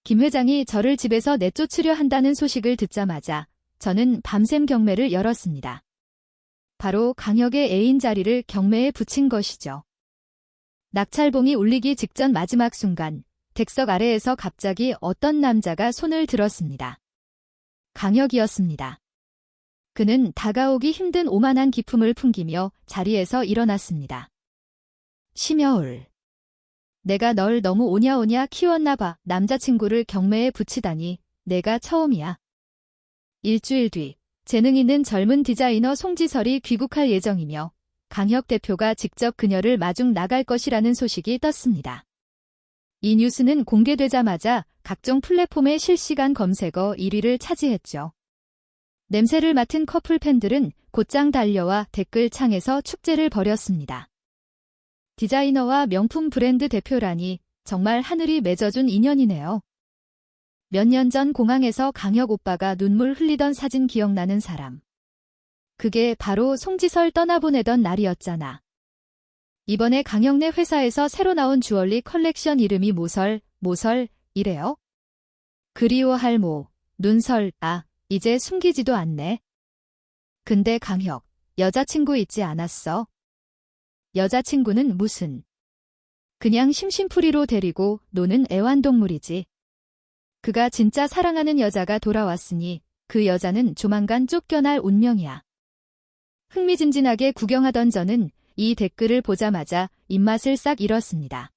김 회장이 저를 집에서 내쫓으려 한다는 소식을 듣자마자 저는 밤샘 경매를 열었습니다. 바로 강혁의 애인 자리를 경매에 붙인 것이죠. 낙찰봉이 울리기 직전 마지막 순간 덱석 아래에서 갑자기 어떤 남자가 손을 들었습니다. 강혁이었습니다. 그는 다가오기 힘든 오만한 기품을 풍기며 자리에서 일어났습니다. 심여울. 내가 널 너무 오냐오냐 키웠나 봐. 남자친구를 경매에 붙이다니 내가 처음이야. 일주일 뒤 재능 있는 젊은 디자이너 송지설이 귀국할 예정이며 강혁 대표가 직접 그녀를 마중 나갈 것이라는 소식이 떴습니다. 이 뉴스는 공개되자마자 각종 플랫폼의 실시간 검색어 1위를 차지했죠. 냄새를 맡은 커플 팬들은 곧장 달려와 댓글창에서 축제를 벌였습니다. 디자이너와 명품 브랜드 대표라니 정말 하늘이 맺어준 인연이네요. 몇 년 전 공항에서 강혁 오빠가 눈물 흘리던 사진 기억나는 사람. 그게 바로 송지설 떠나보내던 날이었잖아. 이번에 강혁네 회사에서 새로 나온 주얼리 컬렉션 이름이 모설이래요. 그리워할 눈설, 이제 숨기지도 않네. 근데 강혁, 여자친구 있지 않았어? 여자친구는 무슨? 그냥 심심풀이로 데리고 노는 애완동물이지. 그가 진짜 사랑하는 여자가 돌아왔으니 그 여자는 조만간 쫓겨날 운명이야. 흥미진진하게 구경하던 저는 이 댓글을 보자마자 입맛을 싹 잃었습니다.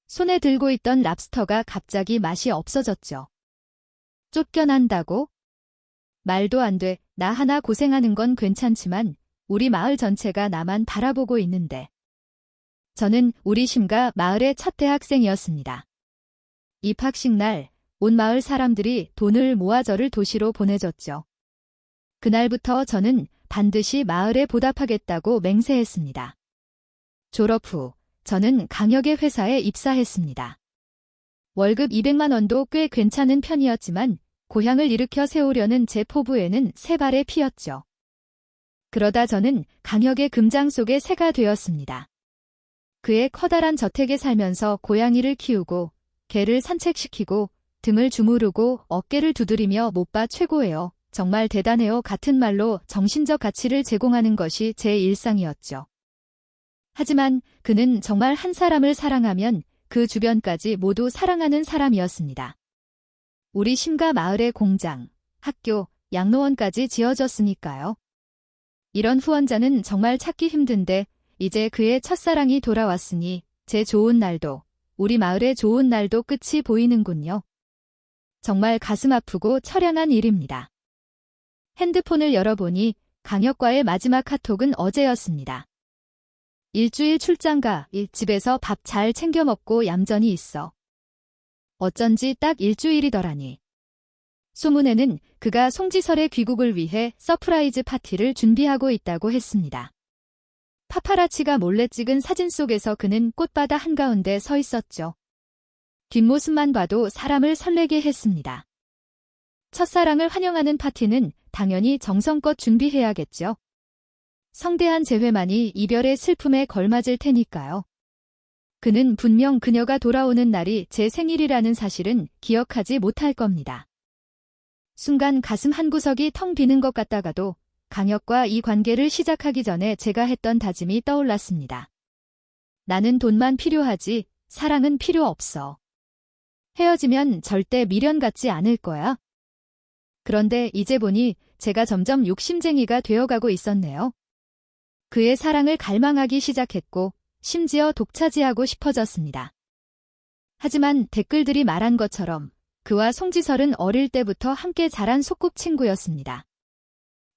손에 들고 있던 랍스터가 갑자기 맛이 없어졌죠. 쫓겨난다고? 말도 안 돼. 나 하나 고생하는 건 괜찮지만 우리 마을 전체가 나만 바라보고 있는데. 저는 우리 심가 마을의 첫 대학생이었습니다. 입학식 날 온 마을 사람들이 돈을 모아 저를 도시로 보내줬죠. 그날부터 저는 반드시 마을에 보답하겠다고 맹세했습니다. 졸업 후 저는 강혁의 회사에 입사했습니다. 월급 200만 원도 꽤 괜찮은 편이었지만 고향을 일으켜 세우려는 제 포부에는 새 발의 피였죠. 그러다 저는 강혁의 금장 속의 새가 되었습니다. 그의 커다란 저택에 살면서 고양이를 키우고 개를 산책시키고 등을 주무르고 어깨를 두드리며 못 봐 최고예요. 정말 대단해요. 같은 말로 정신적 가치를 제공하는 것이 제 일상이었죠. 하지만 그는 정말 한 사람을 사랑하면 그 주변까지 모두 사랑하는 사람이었습니다. 우리 심가 마을에 공장, 학교, 양로원까지 지어졌으니까요. 이런 후원자는 정말 찾기 힘든데 이제 그의 첫사랑이 돌아왔으니 제 좋은 날도, 우리 마을의 좋은 날도 끝이 보이는군요. 정말 가슴 아프고 처량한 일입니다. 핸드폰을 열어보니 강혁과의 마지막 카톡은 어제였습니다. 일주일 출장 가, 집에서 밥 잘 챙겨 먹고 얌전히 있어. 어쩐지 딱 일주일이더라니. 소문에는 그가 송지설의 귀국을 위해 서프라이즈 파티를 준비하고 있다고 했습니다. 파파라치가 몰래 찍은 사진 속에서 그는 꽃바다 한가운데 서 있었죠. 뒷모습만 봐도 사람을 설레게 했습니다. 첫사랑을 환영하는 파티는 당연히 정성껏 준비해야겠죠. 성대한 재회만이 이별의 슬픔에 걸맞을 테니까요. 그는 분명 그녀가 돌아오는 날이 제 생일이라는 사실은 기억하지 못할 겁니다. 순간 가슴 한구석이 텅 비는 것 같다가도 강혁과 이 관계를 시작하기 전에 제가 했던 다짐이 떠올랐습니다. 나는 돈만 필요하지 사랑은 필요 없어. 헤어지면 절대 미련 갖지 않을 거야. 그런데 이제 보니 제가 점점 욕심쟁이가 되어가고 있었네요. 그의 사랑을 갈망하기 시작했고 심지어 독차지하고 싶어졌습니다. 하지만 댓글들이 말한 것처럼 그와 송지설은 어릴 때부터 함께 자란 소꿉친구였습니다.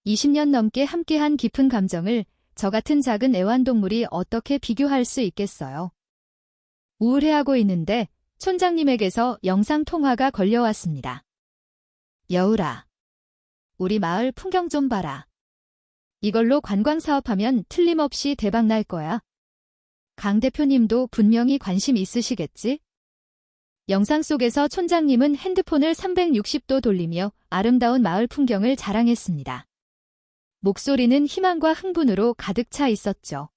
20년 넘게 함께한 깊은 감정을 저 같은 작은 애완동물이 어떻게 비교할 수 있겠어요. 우울해하고 있는데 촌장님에게서 영상통화가 걸려왔습니다. 여울아, 우리 마을 풍경 좀 봐라. 이걸로 관광사업하면 틀림없이 대박날 거야. 강 대표님도 분명히 관심 있으시겠지? 영상 속에서 촌장님은 핸드폰을 360도 돌리며 아름다운 마을 풍경을 자랑했습니다. 목소리는 희망과 흥분으로 가득 차 있었죠.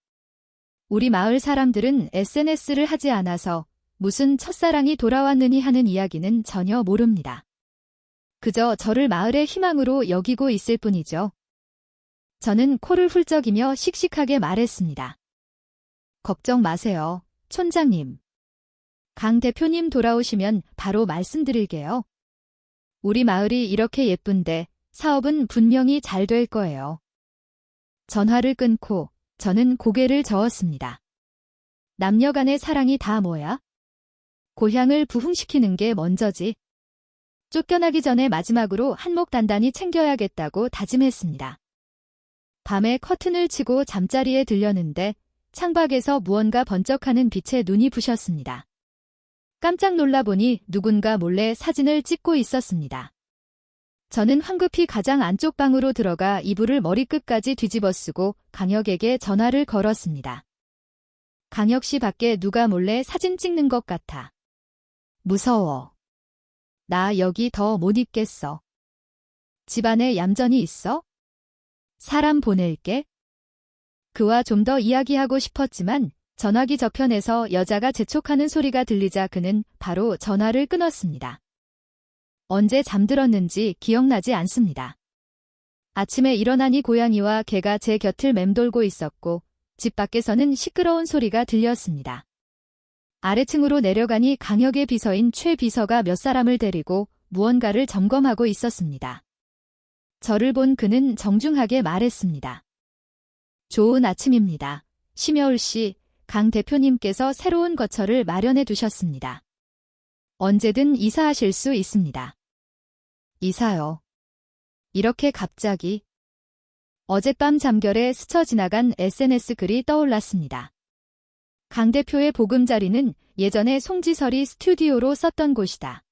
우리 마을 사람들은 SNS를 하지 않아서 무슨 첫사랑이 돌아왔느니 하는 이야기는 전혀 모릅니다. 그저 저를 마을의 희망으로 여기고 있을 뿐이죠. 저는 코를 훌쩍이며 씩씩하게 말했습니다. 걱정 마세요, 촌장님. 강 대표님 돌아오시면 바로 말씀드릴게요. 우리 마을이 이렇게 예쁜데 사업은 분명히 잘 될 거예요. 전화를 끊고 저는 고개를 저었습니다. 남녀 간의 사랑이 다 뭐야? 고향을 부흥시키는 게 먼저지. 쫓겨나기 전에 마지막으로 한몫 단단히 챙겨야겠다고 다짐했습니다. 밤에 커튼을 치고 잠자리에 들렸는데 창밖에서 무언가 번쩍하는 빛에 눈이 부셨습니다. 깜짝 놀라보니 누군가 몰래 사진을 찍고 있었습니다. 저는 황급히 가장 안쪽 방으로 들어가 이불을 머리끝까지 뒤집어 쓰고 강혁에게 전화를 걸었습니다. 강혁 씨 밖에 누가 몰래 사진 찍는 것 같아. 무서워. 나 여기 더 못 있겠어. 집안에 얌전히 있어? 사람 보낼게. 그와 좀 더 이야기하고 싶었지만 전화기 저편에서 여자가 재촉하는 소리가 들리자 그는 바로 전화를 끊었습니다. 언제 잠들었는지 기억나지 않습니다. 아침에 일어나니 고양이와 개가 제 곁을 맴돌고 있었고 집 밖에서는 시끄러운 소리가 들렸습니다. 아래층으로 내려가니 강혁의 비서인 최 비서가 몇 사람을 데리고 무언가를 점검하고 있었습니다. 저를 본 그는 정중하게 말했습니다. 좋은 아침입니다. 심여울 씨, 강 대표님께서 새로운 거처를 마련해 두셨습니다. 언제든 이사하실 수 있습니다. 이사요. 이렇게 갑자기. 어젯밤 잠결에 스쳐 지나간 SNS 글이 떠올랐습니다. 강 대표의 보금자리는 예전에 송지설이 스튜디오로 썼던 곳이다.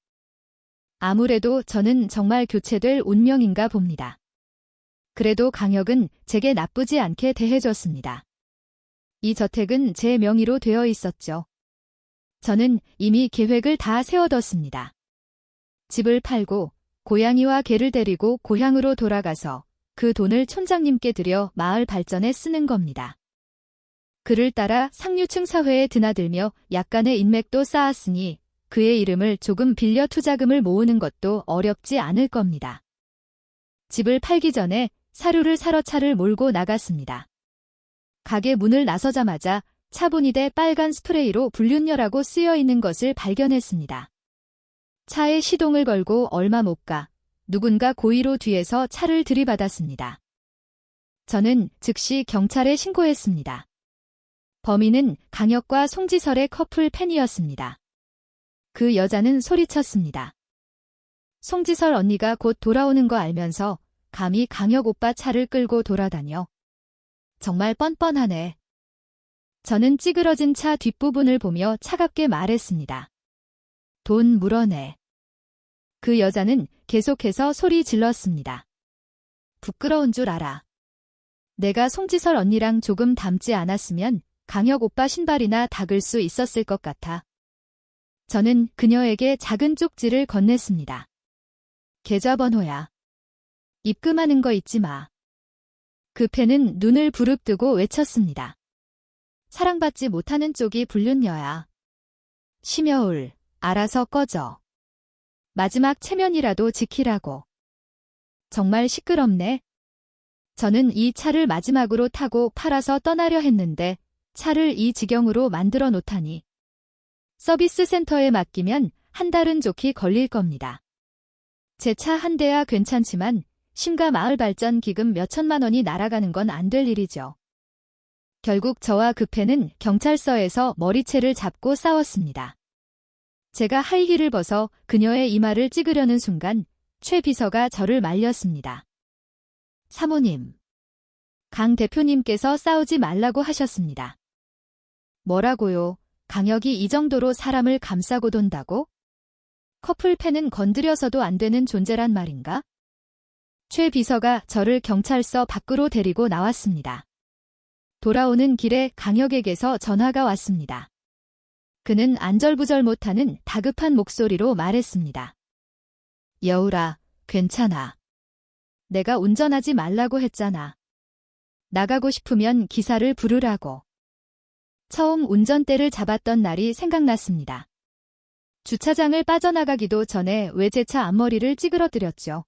아무래도 저는 정말 교체될 운명인가 봅니다. 그래도 강혁은 제게 나쁘지 않게 대해줬습니다. 이 저택은 제 명의로 되어 있었죠. 저는 이미 계획을 다 세워뒀습니다. 집을 팔고 고양이와 개를 데리고 고향으로 돌아가서 그 돈을 촌장님께 드려 마을 발전에 쓰는 겁니다. 그를 따라 상류층 사회에 드나들며 약간의 인맥도 쌓았으니 그의 이름을 조금 빌려 투자금을 모으는 것도 어렵지 않을 겁니다. 집을 팔기 전에 사료를 사러 차를 몰고 나갔습니다. 가게 문을 나서자마자 차분히대 빨간 스프레이로 불륜녀라고 쓰여 있는 것을 발견했습니다. 차에 시동을 걸고 얼마 못 가 누군가 고의로 뒤에서 차를 들이받았습니다. 저는 즉시 경찰에 신고했습니다. 범인은 강혁과 송지설의 커플 팬이었습니다. 그 여자는 소리쳤습니다. 송지설 언니가 곧 돌아오는 거 알면서 감히 강혁 오빠 차를 끌고 돌아다녀. 정말 뻔뻔하네. 저는 찌그러진 차 뒷부분을 보며 차갑게 말했습니다. 돈 물어내. 그 여자는 계속해서 소리 질렀습니다. 부끄러운 줄 알아. 내가 송지설 언니랑 조금 닮지 않았으면 강혁 오빠 신발이나 닦을 수 있었을 것 같아. 저는 그녀에게 작은 쪽지를 건넸습니다. 계좌번호야. 입금하는 거 잊지 마. 그 팬은 눈을 부릅뜨고 외쳤습니다. 사랑받지 못하는 쪽이 불륜녀야. 심여울, 알아서 꺼져. 마지막 체면이라도 지키라고. 정말 시끄럽네. 저는 이 차를 마지막으로 타고 팔아서 떠나려 했는데 차를 이 지경으로 만들어 놓다니. 서비스 센터에 맡기면 한 달은 좋게 걸릴 겁니다. 제 차 한 대야 괜찮지만 심가 마을 발전 기금 몇천만 원이 날아가는 건 안 될 일이죠. 결국 저와 그 팬은 경찰서에서 머리채를 잡고 싸웠습니다. 제가 하이힐을 벗어 그녀의 이마를 찌그려는 순간 최 비서가 저를 말렸습니다. 사모님, 강 대표님께서 싸우지 말라고 하셨습니다. 뭐라고요? 강혁이 이 정도로 사람을 감싸고 돈다고? 커플 팬은 건드려서도 안 되는 존재란 말인가? 최 비서가 저를 경찰서 밖으로 데리고 나왔습니다. 돌아오는 길에 강혁에게서 전화가 왔습니다. 그는 안절부절 못하는 다급한 목소리로 말했습니다. 여울아, 괜찮아. 내가 운전하지 말라고 했잖아. 나가고 싶으면 기사를 부르라고. 처음 운전대를 잡았던 날이 생각났습니다. 주차장을 빠져나가기도 전에 외제차 앞머리를 찌그러뜨렸죠.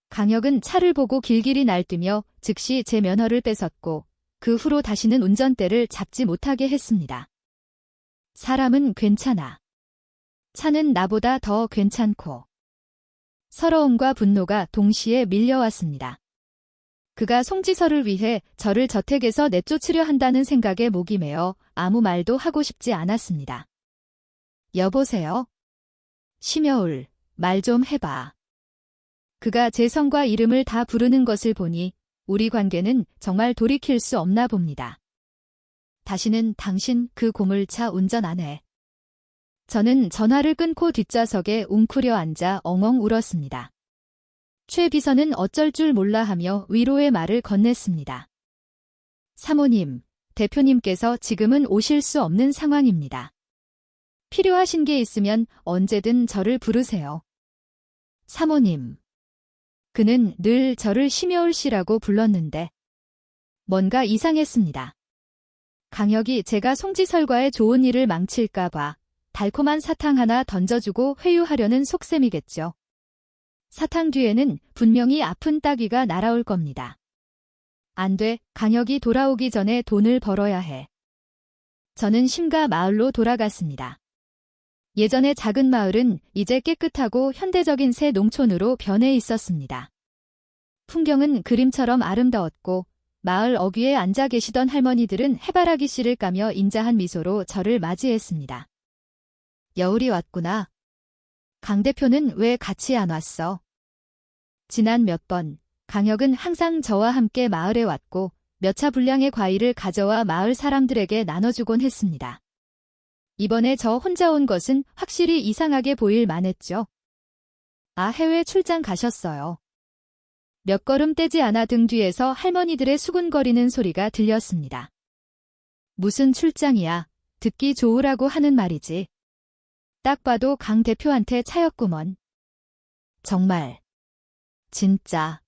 강혁은 차를 보고 길길이 날뛰며 즉시 제 면허를 뺏었고 그 후로 다시는 운전대를 잡지 못하게 했습니다. 사람은 괜찮아. 차는 나보다 더 괜찮고. 서러움과 분노가 동시에 밀려왔습니다. 그가 송지서를 위해 저를 저택에서 내쫓으려 한다는 생각에 목이 메어 아무 말도 하고 싶지 않았습니다. 여보세요? 심여울, 말 좀 해봐. 그가 제 성과 이름을 다 부르는 것을 보니 우리 관계는 정말 돌이킬 수 없나 봅니다. 다시는 당신 그 고물차 운전 안 해. 저는 전화를 끊고 뒷좌석에 웅크려 앉아 엉엉 울었습니다. 최 비서는 어쩔 줄 몰라 하며 위로의 말을 건넸습니다. 사모님, 대표님께서 지금은 오실 수 없는 상황입니다. 필요하신 게 있으면 언제든 저를 부르세요. 사모님. 그는 늘 저를 심여울 씨라고 불렀는데 뭔가 이상했습니다. 강혁이 제가 송지설과의 좋은 일을 망칠까 봐 달콤한 사탕 하나 던져주고 회유하려는 속셈이겠죠. 사탕 뒤에는 분명히 아픈 따귀가 날아올 겁니다. 안 돼, 강혁이 돌아오기 전에 돈을 벌어야 해. 저는 심가 마을로 돌아갔습니다. 예전의 작은 마을은 이제 깨끗하고 현대적인 새 농촌으로 변해 있었습니다. 풍경은 그림처럼 아름다웠고 마을 어귀에 앉아 계시던 할머니들은 해바라기 씨를 까며 인자한 미소로 저를 맞이했습니다. 여울이 왔구나. 강 대표는 왜 같이 안 왔어? 지난 몇 번 강혁은 항상 저와 함께 마을에 왔고 몇 차 분량의 과일을 가져와 마을 사람들에게 나눠주곤 했습니다. 이번에 저 혼자 온 것은 확실히 이상하게 보일 만했죠. 아, 해외 출장 가셨어요. 몇 걸음 떼지 않아 등 뒤에서 할머니들의 수군거리는 소리가 들렸습니다. 무슨 출장이야. 듣기 좋으라고 하는 말이지. 딱 봐도 강 대표한테 차였구먼. 정말. 진짜.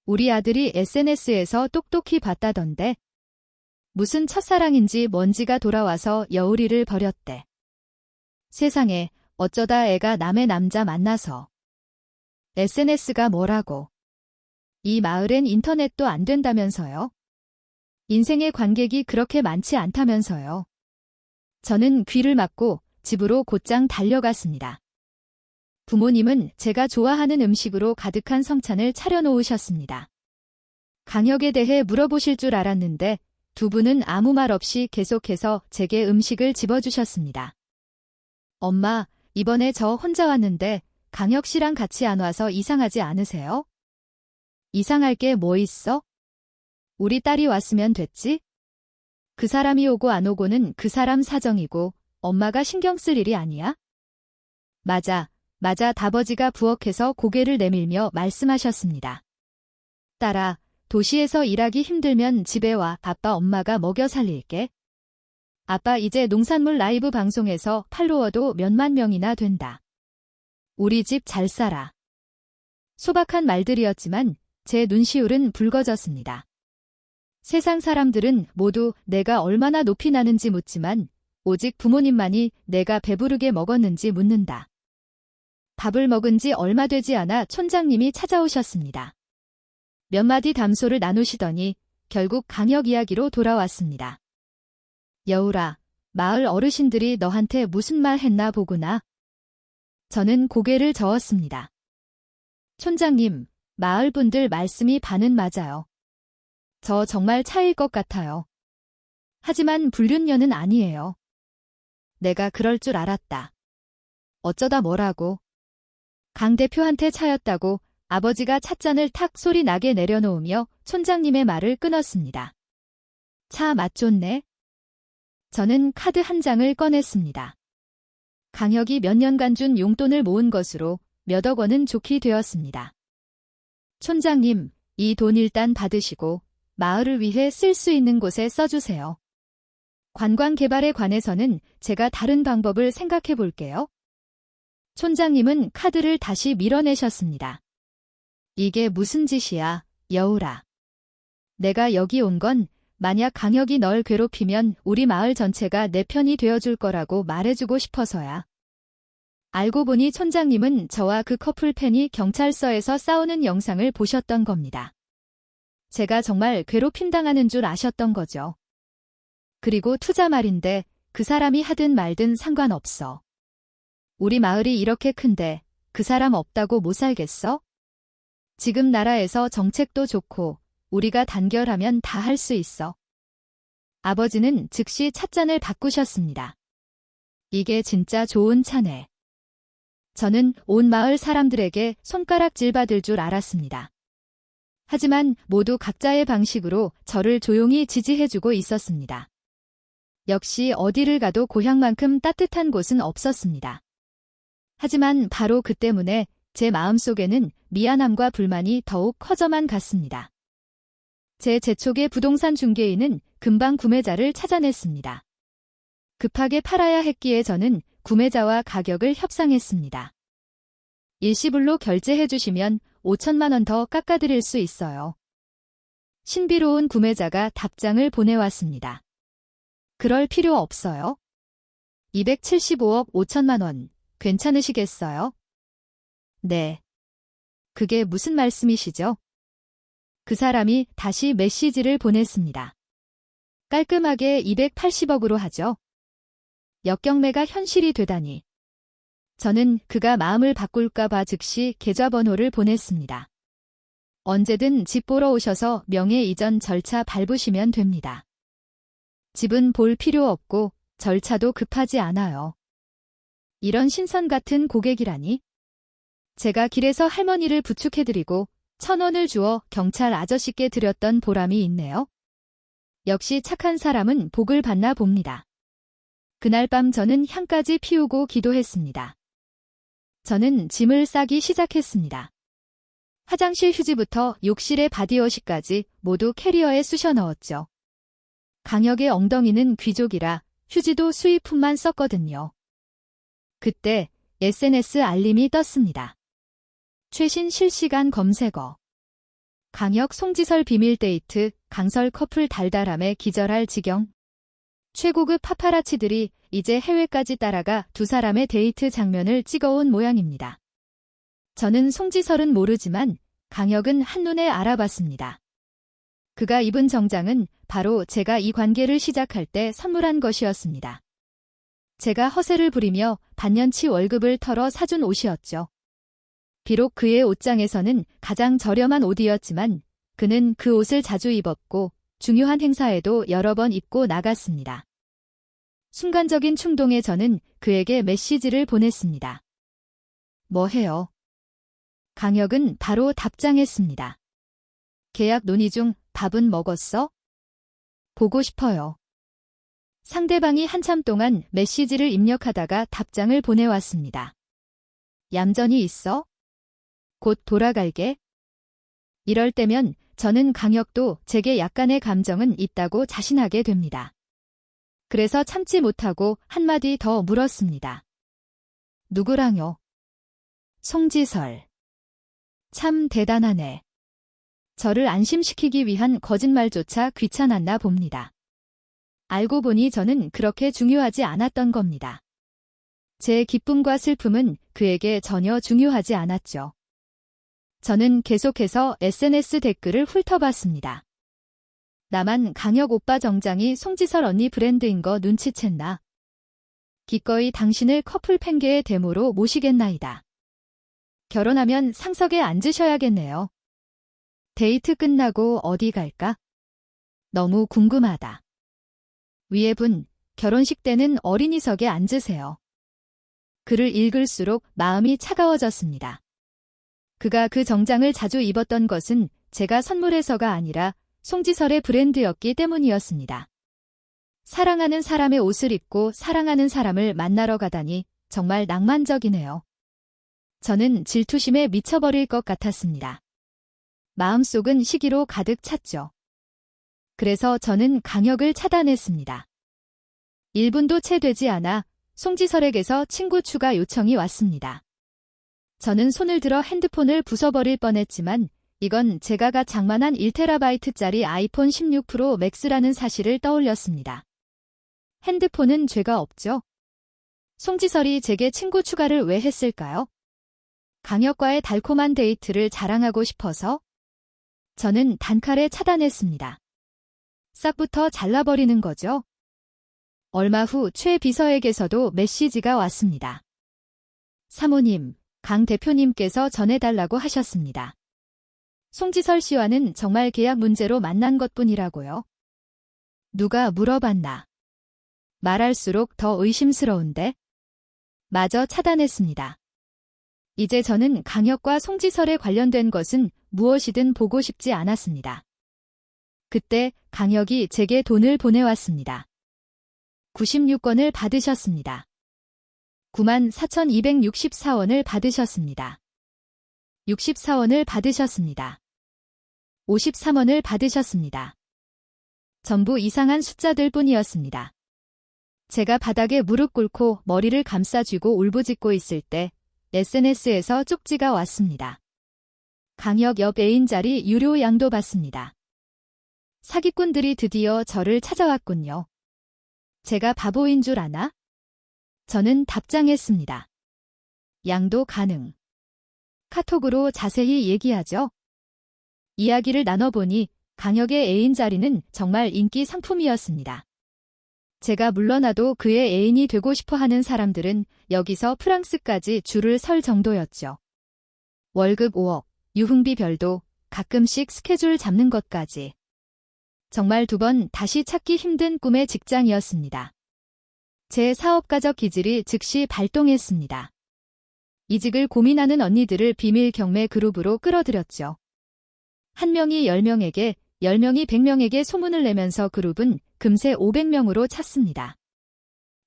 우리 아들이 SNS에서 똑똑히 봤다던데. 무슨 첫사랑인지 먼지가 돌아와서 여우리를 버렸대. 세상에 어쩌다 애가 남의 남자 만나서. SNS가 뭐라고. 이 마을엔 인터넷도 안 된다면서요. 인생의 관객이 그렇게 많지 않다면서요. 저는 귀를 막고 집으로 곧장 달려갔습니다. 부모님은 제가 좋아하는 음식으로 가득한 성찬을 차려놓으셨습니다. 강혁에 대해 물어보실 줄 알았는데 두 분은 아무 말 없이 계속해서 제게 음식을 집어주셨습니다. 엄마, 이번에 저 혼자 왔는데 강혁 씨랑 같이 안 와서 이상하지 않으세요? 이상할 게 뭐 있어? 우리 딸이 왔으면 됐지? 그 사람이 오고 안 오고는 그 사람 사정이고 엄마가 신경 쓸 일이 아니야? 맞아, 다버지가 부엌에서 고개를 내밀며 말씀하셨습니다. 딸아, 도시에서 일하기 힘들면 집에 와. 아빠 엄마가 먹여 살릴게. 아빠 이제 농산물 라이브 방송에서 팔로워도 몇만 명이나 된다. 우리 집 잘 살아. 소박한 말들이었지만 제 눈시울은 붉어졌습니다. 세상 사람들은 모두 내가 얼마나 높이 나는지 묻지만 오직 부모님만이 내가 배부르게 먹었는지 묻는다. 밥을 먹은 지 얼마 되지 않아 촌장님이 찾아오셨습니다. 몇 마디 담소를 나누시더니 결국 강혁 이야기로 돌아왔습니다. 여울아, 마을 어르신들이 너한테 무슨 말 했나 보구나. 저는 고개를 저었습니다. 촌장님, 마을 분들 말씀이 반은 맞아요. 저 정말 차일 것 같아요. 하지만 불륜녀는 아니에요. 내가 그럴 줄 알았다. 어쩌다 뭐라고. 강 대표한테 차였다고 아버지가 찻잔을 탁 소리 나게 내려놓으며 촌장님의 말을 끊었습니다. 차 맛 좋네. 저는 카드 한 장을 꺼냈습니다. 강혁이 몇 년간 준 용돈을 모은 것으로 몇억 원은 좋게 되었습니다. 촌장님, 이 돈 일단 받으시고 마을을 위해 쓸 수 있는 곳에 써주세요. 관광 개발에 관해서는 제가 다른 방법을 생각해 볼게요. 촌장님은 카드를 다시 밀어내셨습니다. 이게 무슨 짓이야, 여울아. 내가 여기 온 건 만약 강혁이 널 괴롭히면 우리 마을 전체가 내 편이 되어줄 거라고 말해주고 싶어서야. 알고 보니 촌장님은 저와 그 커플 팬이 경찰서에서 싸우는 영상을 보셨던 겁니다. 제가 정말 괴롭힘당하는 줄 아셨던 거죠. 그리고 투자 말인데 그 사람이 하든 말든 상관없어. 우리 마을이 이렇게 큰데 그 사람 없다고 못 살겠어? 지금 나라에서 정책도 좋고 우리가 단결하면 다 할 수 있어. 아버지는 즉시 찻잔을 바꾸셨습니다. 이게 진짜 좋은 차네. 저는 온 마을 사람들에게 손가락질 받을 줄 알았습니다. 하지만 모두 각자의 방식으로 저를 조용히 지지해주고 있었습니다. 역시 어디를 가도 고향만큼 따뜻한 곳은 없었습니다. 하지만 바로 그 때문에 제 마음속에는 미안함과 불만이 더욱 커져만 갔습니다. 제 재촉의 부동산 중개인은 금방 구매자를 찾아냈습니다. 급하게 팔아야 했기에 저는 구매자와 가격을 협상했습니다. 일시불로 결제해 주시면 5천만 원 더 깎아드릴 수 있어요. 신비로운 구매자가 답장을 보내왔습니다. 그럴 필요 없어요. 275억 5천만 원 괜찮으시겠어요? 네. 그게 무슨 말씀이시죠? 그 사람이 다시 메시지를 보냈습니다. 깔끔하게 280억으로 하죠. 역경매가 현실이 되다니. 저는 그가 마음을 바꿀까 봐 즉시 계좌번호를 보냈습니다. 언제든 집 보러 오셔서 명예 이전 절차 밟으시면 됩니다. 집은 볼 필요 없고 절차도 급하지 않아요. 이런 신선 같은 고객이라니. 제가 길에서 할머니를 부축해드리고 1,000원을 주어 경찰 아저씨께 드렸던 보람이 있네요. 역시 착한 사람은 복을 받나 봅니다. 그날 밤 저는 향까지 피우고 기도했습니다. 저는 짐을 싸기 시작했습니다. 화장실 휴지부터 욕실의 바디워시까지 모두 캐리어에 쑤셔 넣었죠. 강혁의 엉덩이는 귀족이라 휴지도 수입품만 썼거든요. 그때 SNS 알림이 떴습니다. 최신 실시간 검색어. 강혁 송지설 비밀 데이트, 강설 커플 달달함에 기절할 지경. 최고급 파파라치들이 이제 해외까지 따라가 두 사람의 데이트 장면을 찍어온 모양입니다. 저는 송지설은 모르지만 강혁은 한눈에 알아봤습니다. 그가 입은 정장은 바로 제가 이 관계를 시작할 때 선물한 것이었습니다. 제가 허세를 부리며 반년치 월급을 털어 사준 옷이었죠. 비록 그의 옷장에서는 가장 저렴한 옷이었지만 그는 그 옷을 자주 입었고 중요한 행사에도 여러 번 입고 나갔습니다. 순간적인 충동에 저는 그에게 메시지를 보냈습니다. 뭐 해요? 강혁은 바로 답장했습니다. 계약 논의 중 밥은 먹었어? 보고 싶어요. 상대방이 한참 동안 메시지를 입력하다가 답장을 보내왔습니다. 얌전히 있어? 곧 돌아갈게. 이럴 때면 저는 강혁도 제게 약간의 감정은 있다고 자신하게 됩니다. 그래서 참지 못하고 한마디 더 물었습니다. 누구랑요? 송지설. 참 대단하네. 저를 안심시키기 위한 거짓말조차 귀찮았나 봅니다. 알고 보니 저는 그렇게 중요하지 않았던 겁니다. 제 기쁨과 슬픔은 그에게 전혀 중요하지 않았죠. 저는 계속해서 SNS 댓글을 훑어봤습니다. 나만 강혁 오빠 정장이 송지설 언니 브랜드인 거 눈치챘나? 기꺼이 당신을 커플 팬계의 데모로 모시겠나이다. 결혼하면 상석에 앉으셔야겠네요. 데이트 끝나고 어디 갈까? 너무 궁금하다. 위에 분, 결혼식 때는 어린이석에 앉으세요. 글을 읽을수록 마음이 차가워졌습니다. 그가 그 정장을 자주 입었던 것은 제가 선물해서가 아니라 송지설의 브랜드였기 때문이었습니다. 사랑하는 사람의 옷을 입고 사랑하는 사람을 만나러 가다니 정말 낭만적이네요. 저는 질투심에 미쳐버릴 것 같았습니다. 마음속은 시기로 가득 찼죠. 그래서 저는 강혁을 차단했습니다. 1분도 채 되지 않아 송지설에게서 친구 추가 요청이 왔습니다. 저는 손을 들어 핸드폰을 부숴버릴 뻔했지만 이건 제가 장만한 1TB짜리 아이폰 16 프로 맥스라는 사실을 떠올렸습니다. 핸드폰은 죄가 없죠? 송지설이 제게 친구 추가를 왜 했을까요? 강혁과의 달콤한 데이트를 자랑하고 싶어서? 저는 단칼에 차단했습니다. 싹부터 잘라버리는 거죠. 얼마 후 최 비서에게서도 메시지가 왔습니다. 사모님, 강 대표님께서 전해달라고 하셨습니다. 송지설 씨와는 정말 계약 문제로 만난 것뿐이라고요. 누가 물어봤나? 말할수록 더 의심스러운데? 마저 차단했습니다. 이제 저는 강혁과 송지설에 관련된 것은 무엇이든 보고 싶지 않았습니다. 그때 강혁이 제게 돈을 보내왔습니다. 96건을 받으셨습니다. 94,264원을 받으셨습니다. 64원을 받으셨습니다. 53원을 받으셨습니다. 전부 이상한 숫자들 뿐이었습니다. 제가 바닥에 무릎 꿇고 머리를 감싸쥐고 울부짖고 있을 때 SNS에서 쪽지가 왔습니다. 강혁 옆 애인 자리 유료 양도 받습니다. 사기꾼들이 드디어 저를 찾아왔군요. 제가 바보인 줄 아나? 저는 답장했습니다. 양도 가능. 카톡으로 자세히 얘기하죠. 이야기를 나눠보니 강혁의 애인 자리는 정말 인기 상품이었습니다. 제가 물러나도 그의 애인이 되고 싶어하는 사람들은 여기서 프랑스까지 줄을 설 정도였죠. 월급 5억, 유흥비 별도, 가끔씩 스케줄 잡는 것까지. 정말 두 번 다시 찾기 힘든 꿈의 직장이었습니다. 제 사업가적 기질이 즉시 발동했습니다. 이직을 고민하는 언니들을 비밀 경매 그룹으로 끌어들였죠. 한 명이 10명에게, 10명이 100명에게 소문을 내면서 그룹은 금세 500명으로 찼습니다.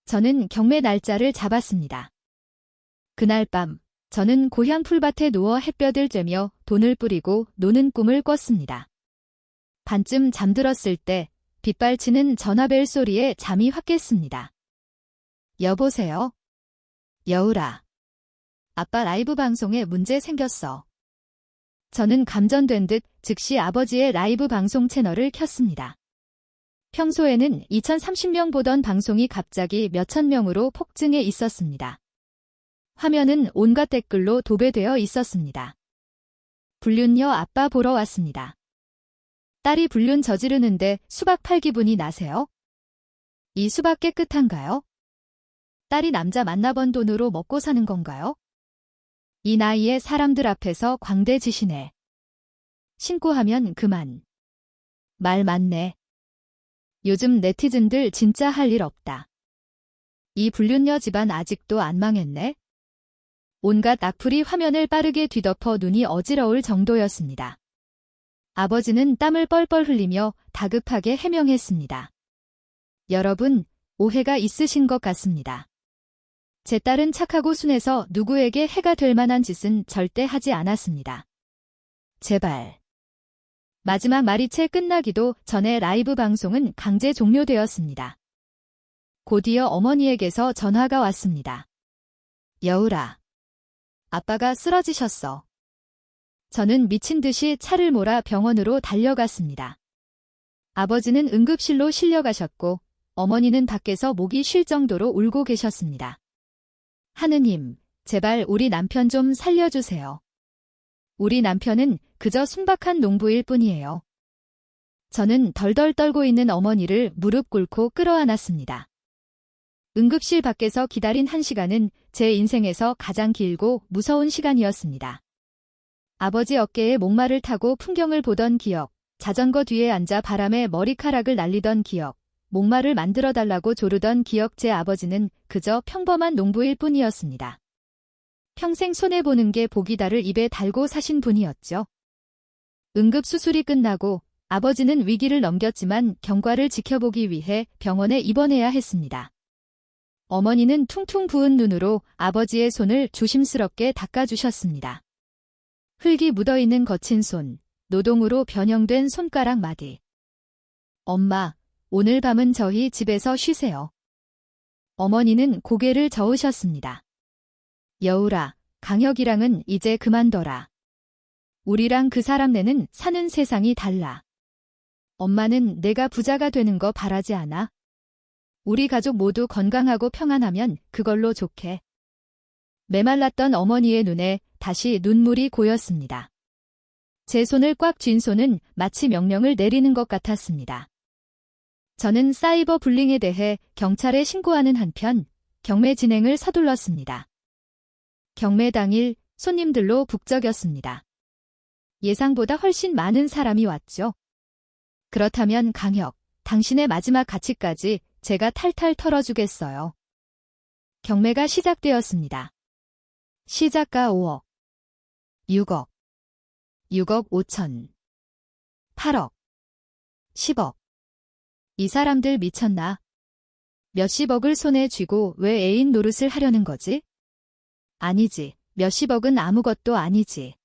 저는 경매 날짜를 잡았습니다. 그날 밤, 저는 고향 풀밭에 누워 햇볕을 쬐며 돈을 뿌리고 노는 꿈을 꿨습니다. 반쯤 잠들었을 때 빗발치는 전화벨 소리에 잠이 확 깼습니다. 여보세요? 여울아. 아빠 라이브 방송에 문제 생겼어. 저는 감전된 듯 즉시 아버지의 라이브 방송 채널을 켰습니다. 평소에는 2030명 보던 방송이 갑자기 몇천 명으로 폭증해 있었습니다. 화면은 온갖 댓글로 도배되어 있었습니다. 불륜녀 아빠 보러 왔습니다. 딸이 불륜 저지르는데 수박 팔 기분이 나세요? 이 수박 깨끗한가요? 딸이 남자 만나본 돈으로 먹고 사는 건가요? 이 나이에 사람들 앞에서 광대지시네. 신고하면 그만. 말 맞네. 요즘 네티즌들 진짜 할 일 없다. 이 불륜녀 집안 아직도 안 망했네. 온갖 악플이 화면을 빠르게 뒤덮어 눈이 어지러울 정도였습니다. 아버지는 땀을 뻘뻘 흘리며 다급하게 해명했습니다. 여러분, 오해가 있으신 것 같습니다. 제 딸은 착하고 순해서 누구에게 해가 될 만한 짓은 절대 하지 않았습니다. 제발. 마지막 말이 채 끝나기도 전에 라이브 방송은 강제 종료되었습니다. 곧이어 어머니에게서 전화가 왔습니다. 여울아. 아빠가 쓰러지셨어. 저는 미친 듯이 차를 몰아 병원으로 달려갔습니다. 아버지는 응급실로 실려가셨고 어머니는 밖에서 목이 쉴 정도로 울고 계셨습니다. 하느님, 제발 우리 남편 좀 살려주세요. 우리 남편은 그저 순박한 농부일 뿐이에요. 저는 덜덜 떨고 있는 어머니를 무릎 꿇고 끌어안았습니다. 응급실 밖에서 기다린 1시간은 제 인생에서 가장 길고 무서운 시간이었습니다. 아버지 어깨에 목마를 타고 풍경을 보던 기억, 자전거 뒤에 앉아 바람에 머리카락을 날리던 기억, 목마를 만들어달라고 조르던 기억. 제 아버지는 그저 평범한 농부일 뿐이었습니다. 평생 손해보는 게 복이다를 입에 달고 사신 분이었죠. 응급수술이 끝나고 아버지는 위기를 넘겼지만 경과를 지켜보기 위해 병원에 입원해야 했습니다. 어머니는 퉁퉁 부은 눈으로 아버지의 손을 조심스럽게 닦아주셨습니다. 흙이 묻어있는 거친 손, 노동으로 변형된 손가락 마디. 엄마, 오늘 밤은 저희 집에서 쉬세요. 어머니는 고개를 저으셨습니다. 여울아, 강혁이랑은 이제 그만둬라. 우리랑 그 사람네는 사는 세상이 달라. 엄마는 내가 부자가 되는 거 바라지 않아. 우리 가족 모두 건강하고 평안하면 그걸로 좋게. 메말랐던 어머니의 눈에 다시 눈물이 고였습니다. 제 손을 꽉 쥔 손은 마치 명령을 내리는 것 같았습니다. 저는 사이버 불링에 대해 경찰에 신고하는 한편 경매 진행을 서둘렀습니다. 경매 당일 손님들로 북적였습니다. 예상보다 훨씬 많은 사람이 왔죠. 그렇다면 강혁, 당신의 마지막 가치까지 제가 탈탈 털어주겠어요. 경매가 시작되었습니다. 시작가 5억, 6억, 6억 5천, 8억, 10억. 이 사람들 미쳤나? 몇십억을 손에 쥐고 왜 애인 노릇을 하려는 거지? 아니지, 몇십억은 아무것도 아니지.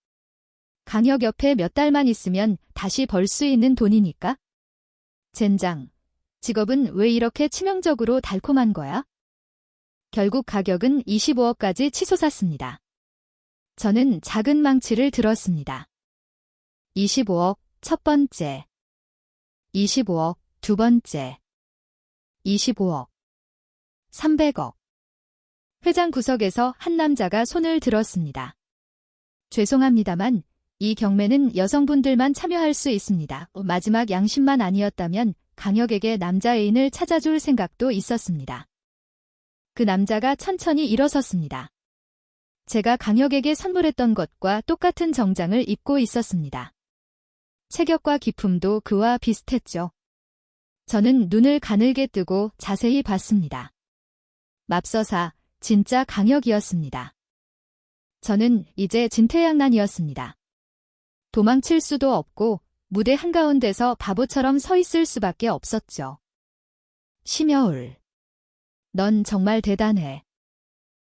강혁 옆에 몇 달만 있으면 다시 벌 수 있는 돈이니까? 젠장, 직업은 왜 이렇게 치명적으로 달콤한 거야? 결국 가격은 25억까지 치솟았습니다. 저는 작은 망치를 들었습니다. 25억 첫 번째, 25억 두 번째, 25억, 300억. 회장 구석에서 한 남자가 손을 들었습니다. 죄송합니다만 이 경매는 여성분들만 참여할 수 있습니다. 마지막 양심만 아니었다면 강혁에게 남자 애인을 찾아줄 생각도 있었습니다. 그 남자가 천천히 일어섰습니다. 제가 강혁에게 선물했던 것과 똑같은 정장을 입고 있었습니다. 체격과 기품도 그와 비슷했죠. 저는 눈을 가늘게 뜨고 자세히 봤습니다. 맙서사, 진짜 강혁이었습니다. 저는 이제 진퇴양난이었습니다. 도망칠 수도 없고 무대 한가운데서 바보처럼 서 있을 수밖에 없었죠. 심여울, 넌 정말 대단해.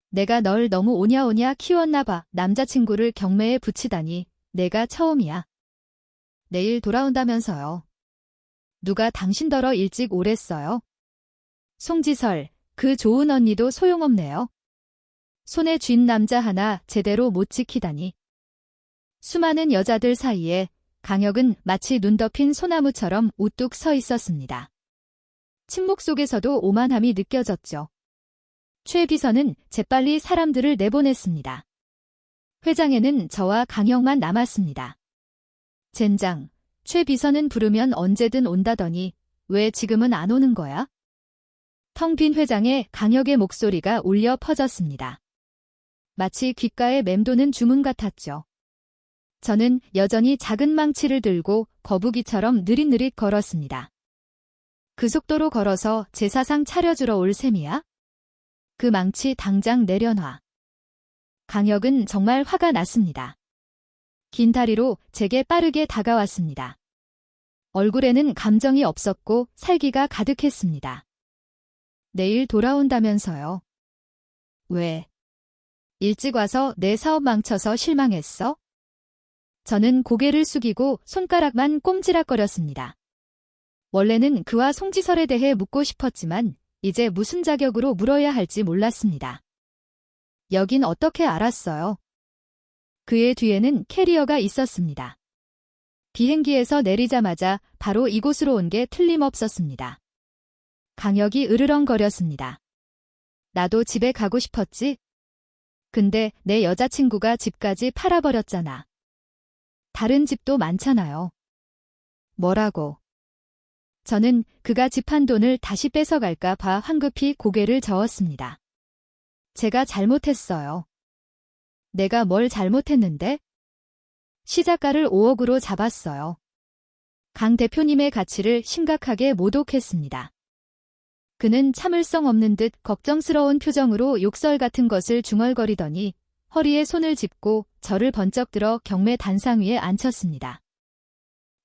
내가 널 너무 오냐오냐 키웠나 봐. 남자친구를 경매에 붙이다니 내가 처음이야. 내일 돌아온다면서요. 누가 당신더러 일찍 오랬어요? 송지설, 그 좋은 언니도 소용없네요. 손에 쥔 남자 하나 제대로 못 지키다니. 수많은 여자들 사이에 강혁은 마치 눈 덮인 소나무처럼 우뚝 서 있었습니다. 침묵 속에서도 오만함이 느껴졌죠. 최 비서는 재빨리 사람들을 내보냈습니다. 회장에는 저와 강혁만 남았습니다. 젠장, 최 비서는 부르면 언제든 온다더니 왜 지금은 안 오는 거야? 텅 빈 회장에 강혁의 목소리가 울려 퍼졌습니다. 마치 귓가에 맴도는 주문 같았죠. 저는 여전히 작은 망치를 들고 거북이처럼 느릿느릿 걸었습니다. 그 속도로 걸어서 제사상 차려주러 올 셈이야? 그 망치 당장 내려놔. 강혁은 정말 화가 났습니다. 긴 다리로 제게 빠르게 다가왔습니다. 얼굴에는 감정이 없었고 살기가 가득했습니다. 내일 돌아온다면서요. 왜? 일찍 와서 내 사업 망쳐서 실망했어? 저는 고개를 숙이고 손가락만 꼼지락거렸습니다. 원래는 그와 송지설에 대해 묻고 싶었지만 이제 무슨 자격으로 물어야 할지 몰랐습니다. 여긴 어떻게 알았어요? 그의 뒤에는 캐리어가 있었습니다. 비행기에서 내리자마자 바로 이곳으로 온 게 틀림없었습니다. 강혁이 으르렁거렸습니다. 나도 집에 가고 싶었지? 근데 내 여자친구가 집까지 팔아버렸잖아. 다른 집도 많잖아요. 뭐라고? 저는 그가 집한 돈을 다시 뺏어갈까 봐 황급히 고개를 저었습니다. 제가 잘못했어요. 내가 뭘 잘못했는데? 시작가를 5억으로 잡았어요. 강 대표님의 가치를 심각하게 모독했습니다. 그는 참을성 없는 듯 걱정스러운 표정으로 욕설 같은 것을 중얼거리더니 허리에 손을 짚고 저를 번쩍 들어 경매 단상 위에 앉혔습니다.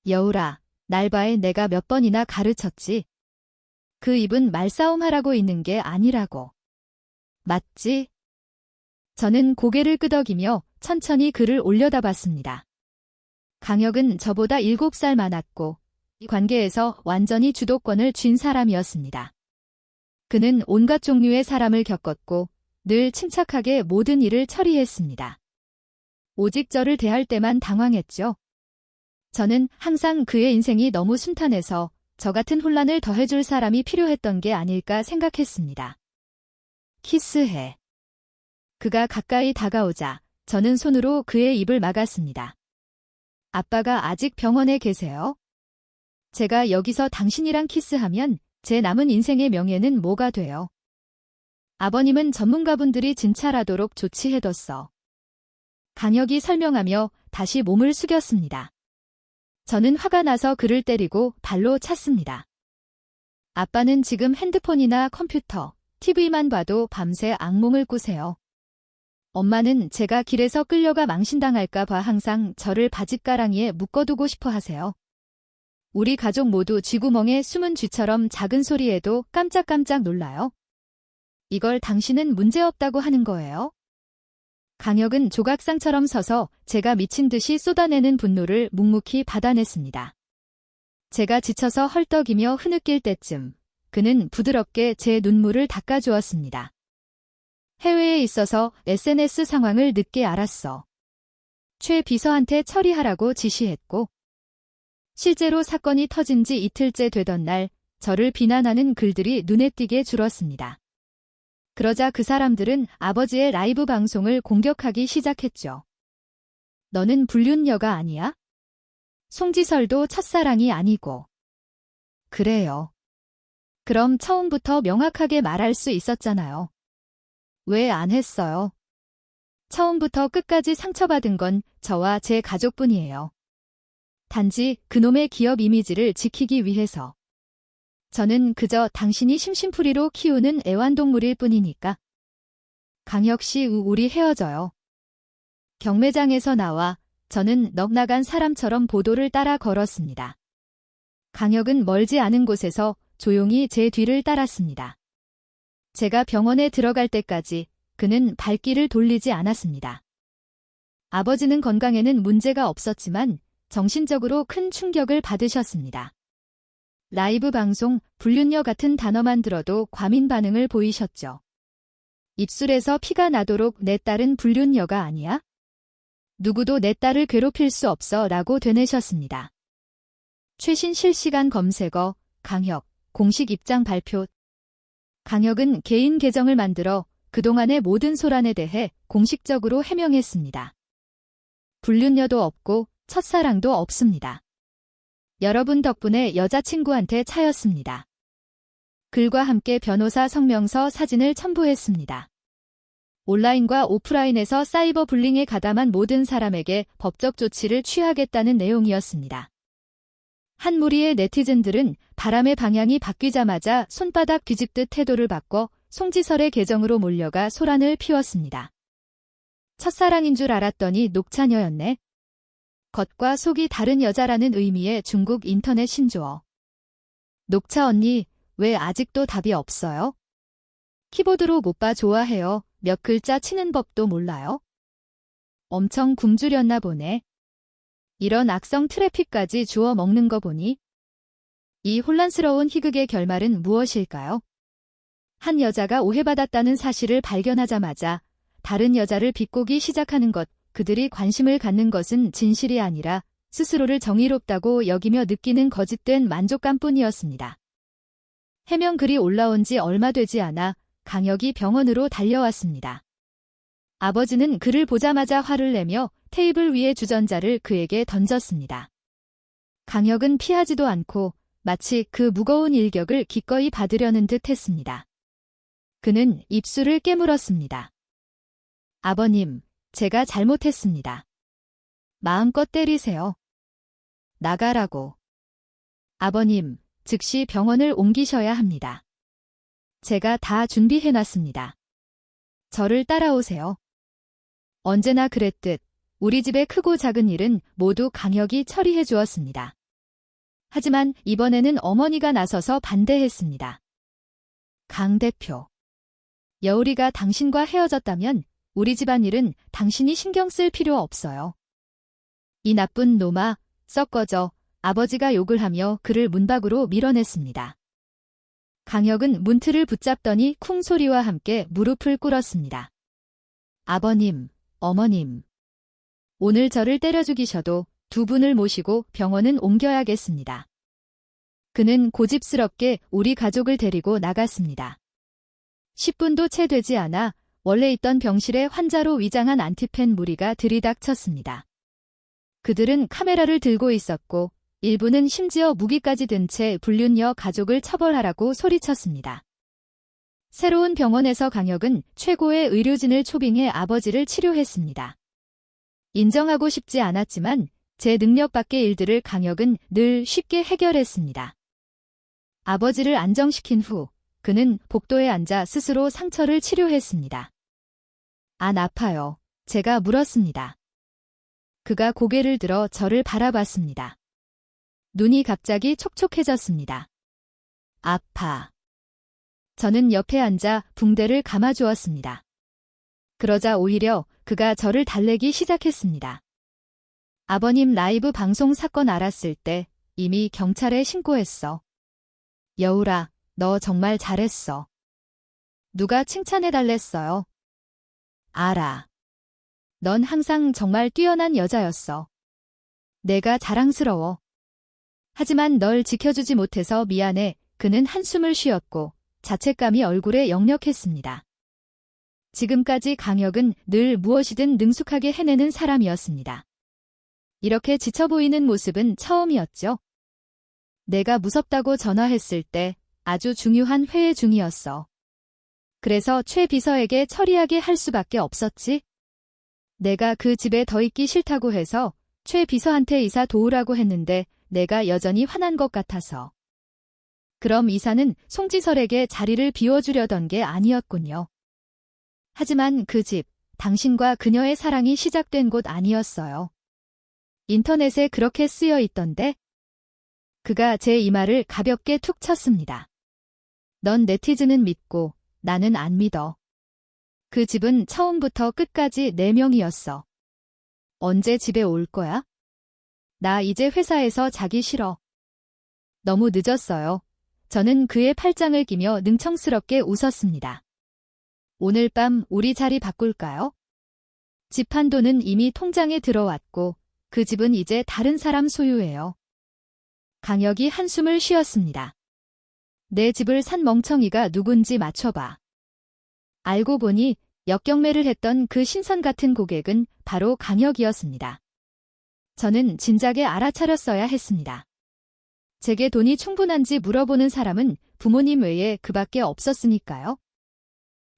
여울아, 날 봐에 내가 몇 번이나 가르쳤지. 그 입은 말싸움하라고 있는 게 아니라고. 맞지? 저는 고개를 끄덕이며 천천히 그를 올려다봤습니다. 강혁은 저보다 7살 많았고 이 관계에서 완전히 주도권을 쥔 사람이었습니다. 그는 온갖 종류의 사람을 겪었고 늘 침착하게 모든 일을 처리했습니다. 오직 저를 대할 때만 당황했죠. 저는 항상 그의 인생이 너무 순탄해서 저 같은 혼란을 더해줄 사람이 필요했던 게 아닐까 생각했습니다. 키스해. 그가 가까이 다가오자 저는 손으로 그의 입을 막았습니다. 아빠가 아직 병원에 계세요? 제가 여기서 당신이랑 키스하면 제 남은 인생의 명예는 뭐가 돼요? 아버님은 전문가분들이 진찰하도록 조치해뒀어. 강혁이 설명하며 다시 몸을 숙였습니다. 저는 화가 나서 그를 때리고 발로 찼습니다. 아빠는 지금 핸드폰이나 컴퓨터, TV만 봐도 밤새 악몽을 꾸세요. 엄마는 제가 길에서 끌려가 망신당할까 봐 항상 저를 바짓가랑이에 묶어두고 싶어 하세요. 우리 가족 모두 쥐구멍에 숨은 쥐처럼 작은 소리에도 깜짝깜짝 놀라요. 이걸 당신은 문제없다고 하는 거예요? 강혁은 조각상처럼 서서 제가 미친 듯이 쏟아내는 분노를 묵묵히 받아냈습니다. 제가 지쳐서 헐떡이며 흐느낄 때쯤 그는 부드럽게 제 눈물을 닦아주었습니다. 해외에 있어서 SNS 상황을 늦게 알았어. 최 비서한테 처리하라고 지시했고 실제로 사건이 터진 지 이틀째 되던 날 저를 비난하는 글들이 눈에 띄게 줄었습니다. 그러자 그 사람들은 아버지의 라이브 방송을 공격하기 시작했죠. 너는 불륜녀가 아니야? 송지설도 첫사랑이 아니고. 그래요. 그럼 처음부터 명확하게 말할 수 있었잖아요. 왜 안 했어요? 처음부터 끝까지 상처받은 건 저와 제 가족뿐이에요. 단지 그놈의 기업 이미지를 지키기 위해서. 저는 그저 당신이 심심풀이로 키우는 애완동물일 뿐이니까. 강혁 씨, 우리 헤어져요. 경매장에서 나와 저는 넋나간 사람처럼 보도를 따라 걸었습니다. 강혁은 멀지 않은 곳에서 조용히 제 뒤를 따랐습니다. 제가 병원에 들어갈 때까지 그는 발길을 돌리지 않았습니다. 아버지는 건강에는 문제가 없었지만 정신적으로 큰 충격을 받으셨습니다. 라이브 방송, 불륜녀 같은 단어만 들어도 과민 반응을 보이셨죠. 입술에서 피가 나도록 내 딸은 불륜녀가 아니야? 누구도 내 딸을 괴롭힐 수 없어 라고 되뇌셨습니다. 최신 실시간 검색어, 강혁, 공식 입장 발표. 강혁은 개인 계정을 만들어 그동안의 모든 소란에 대해 공식적으로 해명했습니다. 불륜녀도 없고 첫사랑도 없습니다. 여러분 덕분에 여자친구한테 차였습니다. 글과 함께 변호사 성명서 사진을 첨부했습니다. 온라인과 오프라인에서 사이버 불링에 가담한 모든 사람에게 법적 조치를 취하겠다는 내용이었습니다. 한 무리의 네티즌들은 바람의 방향이 바뀌자마자 손바닥 뒤집듯 태도를 바꿔 송지설의 계정으로 몰려가 소란을 피웠습니다. 첫사랑인 줄 알았더니 녹차녀였네. 겉과 속이 다른 여자라는 의미의 중국 인터넷 신조어. 녹차 언니, 왜 아직도 답이 없어요? 키보드로 오빠 좋아해요. 몇 글자 치는 법도 몰라요? 엄청 굶주렸나 보네. 이런 악성 트래픽까지 주워 먹는 거 보니? 이 혼란스러운 희극의 결말은 무엇일까요? 한 여자가 오해받았다는 사실을 발견하자마자 다른 여자를 비꼬기 시작하는 것, 그들이 관심을 갖는 것은 진실이 아니라 스스로를 정의롭다고 여기며 느끼는 거짓된 만족감뿐이었습니다. 해명 글이 올라온 지 얼마 되지 않아 강혁이 병원으로 달려왔습니다. 아버지는 그를 보자마자 화를 내며 테이블 위의 주전자를 그에게 던졌습니다. 강혁은 피하지도 않고 마치 그 무거운 일격을 기꺼이 받으려는 듯 했습니다. 그는 입술을 깨물었습니다. 아버님, 제가 잘못했습니다. 마음껏 때리세요. 나가라고. 아버님, 즉시 병원을 옮기셔야 합니다. 제가 다 준비해놨습니다. 저를 따라오세요. 언제나 그랬듯 우리 집의 크고 작은 일은 모두 강혁이 처리해 주었습니다. 하지만 이번에는 어머니가 나서서 반대했습니다. 강 대표. 여울이가 당신과 헤어졌다면 우리 집안일은 당신이 신경 쓸 필요 없어요. 이 나쁜 놈아, 썩 꺼져. 아버지가 욕을 하며 그를 문 밖으로 밀어냈습니다. 강혁은 문틀을 붙잡더니 쿵 소리와 함께 무릎을 꿇었습니다. 아버님, 어머님. 오늘 저를 때려 죽이셔도 두 분을 모시고 병원은 옮겨야겠습니다. 그는 고집스럽게 우리 가족을 데리고 나갔습니다. 10분도 채 되지 않아 원래 있던 병실에 환자로 위장한 안티팬 무리가 들이닥쳤습니다. 그들은 카메라를 들고 있었고 일부는 심지어 무기까지 든 채 불륜녀 가족을 처벌하라고 소리쳤습니다. 새로운 병원에서 강혁은 최고의 의료진을 초빙해 아버지를 치료했습니다. 인정하고 싶지 않았지만 제 능력 밖의 일들을 강혁은 늘 쉽게 해결했습니다. 아버지를 안정시킨 후 그는 복도에 앉아 스스로 상처를 치료했습니다. 안 아파요. 제가 물었습니다. 그가 고개를 들어 저를 바라봤습니다. 눈이 갑자기 촉촉해졌습니다. 아파. 저는 옆에 앉아 붕대를 감아주었습니다. 그러자 오히려 그가 저를 달래기 시작했습니다. 아버님 라이브 방송 사건 알았을 때 이미 경찰에 신고했어. 여울아, 너 정말 잘했어. 누가 칭찬해달랬어요. 알아. 넌 항상 정말 뛰어난 여자였어. 내가 자랑스러워. 하지만 널 지켜주지 못해서 미안해. 그는 한숨을 쉬었고 자책감이 얼굴에 역력했습니다. 지금까지 강혁은 늘 무엇이든 능숙하게 해내는 사람이었습니다. 이렇게 지쳐 보이는 모습은 처음이었죠. 내가 무섭다고 전화했을 때 아주 중요한 회의 중이었어. 그래서 최 비서에게 처리하게 할 수밖에 없었지. 내가 그 집에 더 있기 싫다고 해서 최 비서한테 이사 도우라고 했는데 내가 여전히 화난 것 같아서. 그럼 이사는 송지설에게 자리를 비워주려던 게 아니었군요. 하지만 그 집, 당신과 그녀의 사랑이 시작된 곳 아니었어요. 인터넷에 그렇게 쓰여 있던데? 그가 제 이마를 가볍게 툭 쳤습니다. 넌 네티즌은 믿고 나는 안 믿어. 그 집은 처음부터 끝까지 4명이었어. 언제 집에 올 거야? 나 이제 회사에서 자기 싫어. 너무 늦었어요. 저는 그의 팔짱을 끼며 능청스럽게 웃었습니다. 오늘 밤 우리 자리 바꿀까요? 집 한도는 이미 통장에 들어왔고 그 집은 이제 다른 사람 소유예요. 강혁이 한숨을 쉬었습니다. 내 집을 산 멍청이가 누군지 맞춰봐. 알고 보니 역경매를 했던 그 신선 같은 고객은 바로 강혁이었습니다. 저는 진작에 알아차렸어야 했습니다. 제게 돈이 충분한지 물어보는 사람은 부모님 외에 그밖에 없었으니까요.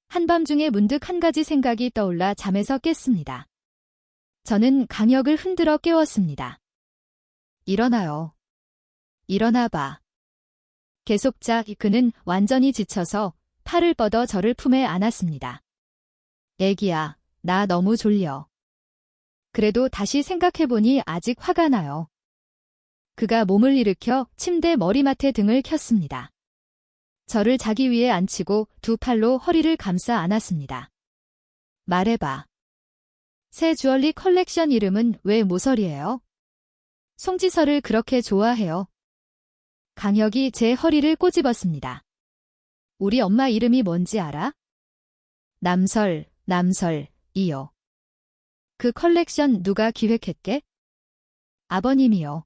한밤중에 문득 한 가지 생각이 떠올라 잠에서 깼습니다. 저는 강혁을 흔들어 깨웠습니다. 일어나요. 일어나봐. 계속 자. 그는 완전히 지쳐서 팔을 뻗어 저를 품에 안았습니다. 애기야, 나 너무 졸려. 그래도 다시 생각해보니 아직 화가 나요. 그가 몸을 일으켜 침대 머리맡에 등을 켰습니다. 저를 자기 위에 앉히고 두 팔로 허리를 감싸 안았습니다. 말해봐. 새 주얼리 컬렉션 이름은 왜 모서리예요? 송지설을 그렇게 좋아해요. 강혁이 제 허리를 꼬집었습니다. 우리 엄마 이름이 뭔지 알아? 남설이요. 그 컬렉션 누가 기획했게? 아버님이요.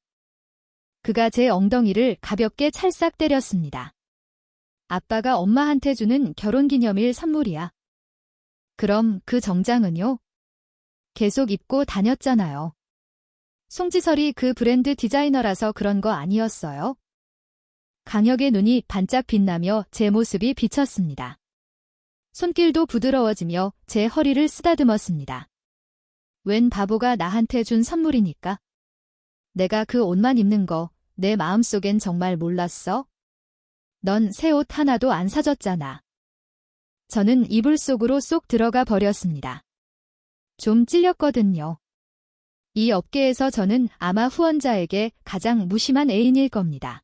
그가 제 엉덩이를 가볍게 찰싹 때렸습니다. 아빠가 엄마한테 주는 결혼기념일 선물이야. 그럼 그 정장은요? 계속 입고 다녔잖아요. 송지설이 그 브랜드 디자이너라서 그런 거 아니었어요? 강혁의 눈이 반짝 빛나며 제 모습이 비쳤습니다. 손길도 부드러워지며 제 허리를 쓰다듬었습니다. 웬 바보가 나한테 준 선물이니까. 내가 그 옷만 입는 거 내 마음속엔 정말 몰랐어? 넌 새 옷 하나도 안 사줬잖아. 저는 이불 속으로 쏙 들어가 버렸습니다. 좀 찔렸거든요. 이 업계에서 저는 아마 후원자에게 가장 무심한 애인일 겁니다.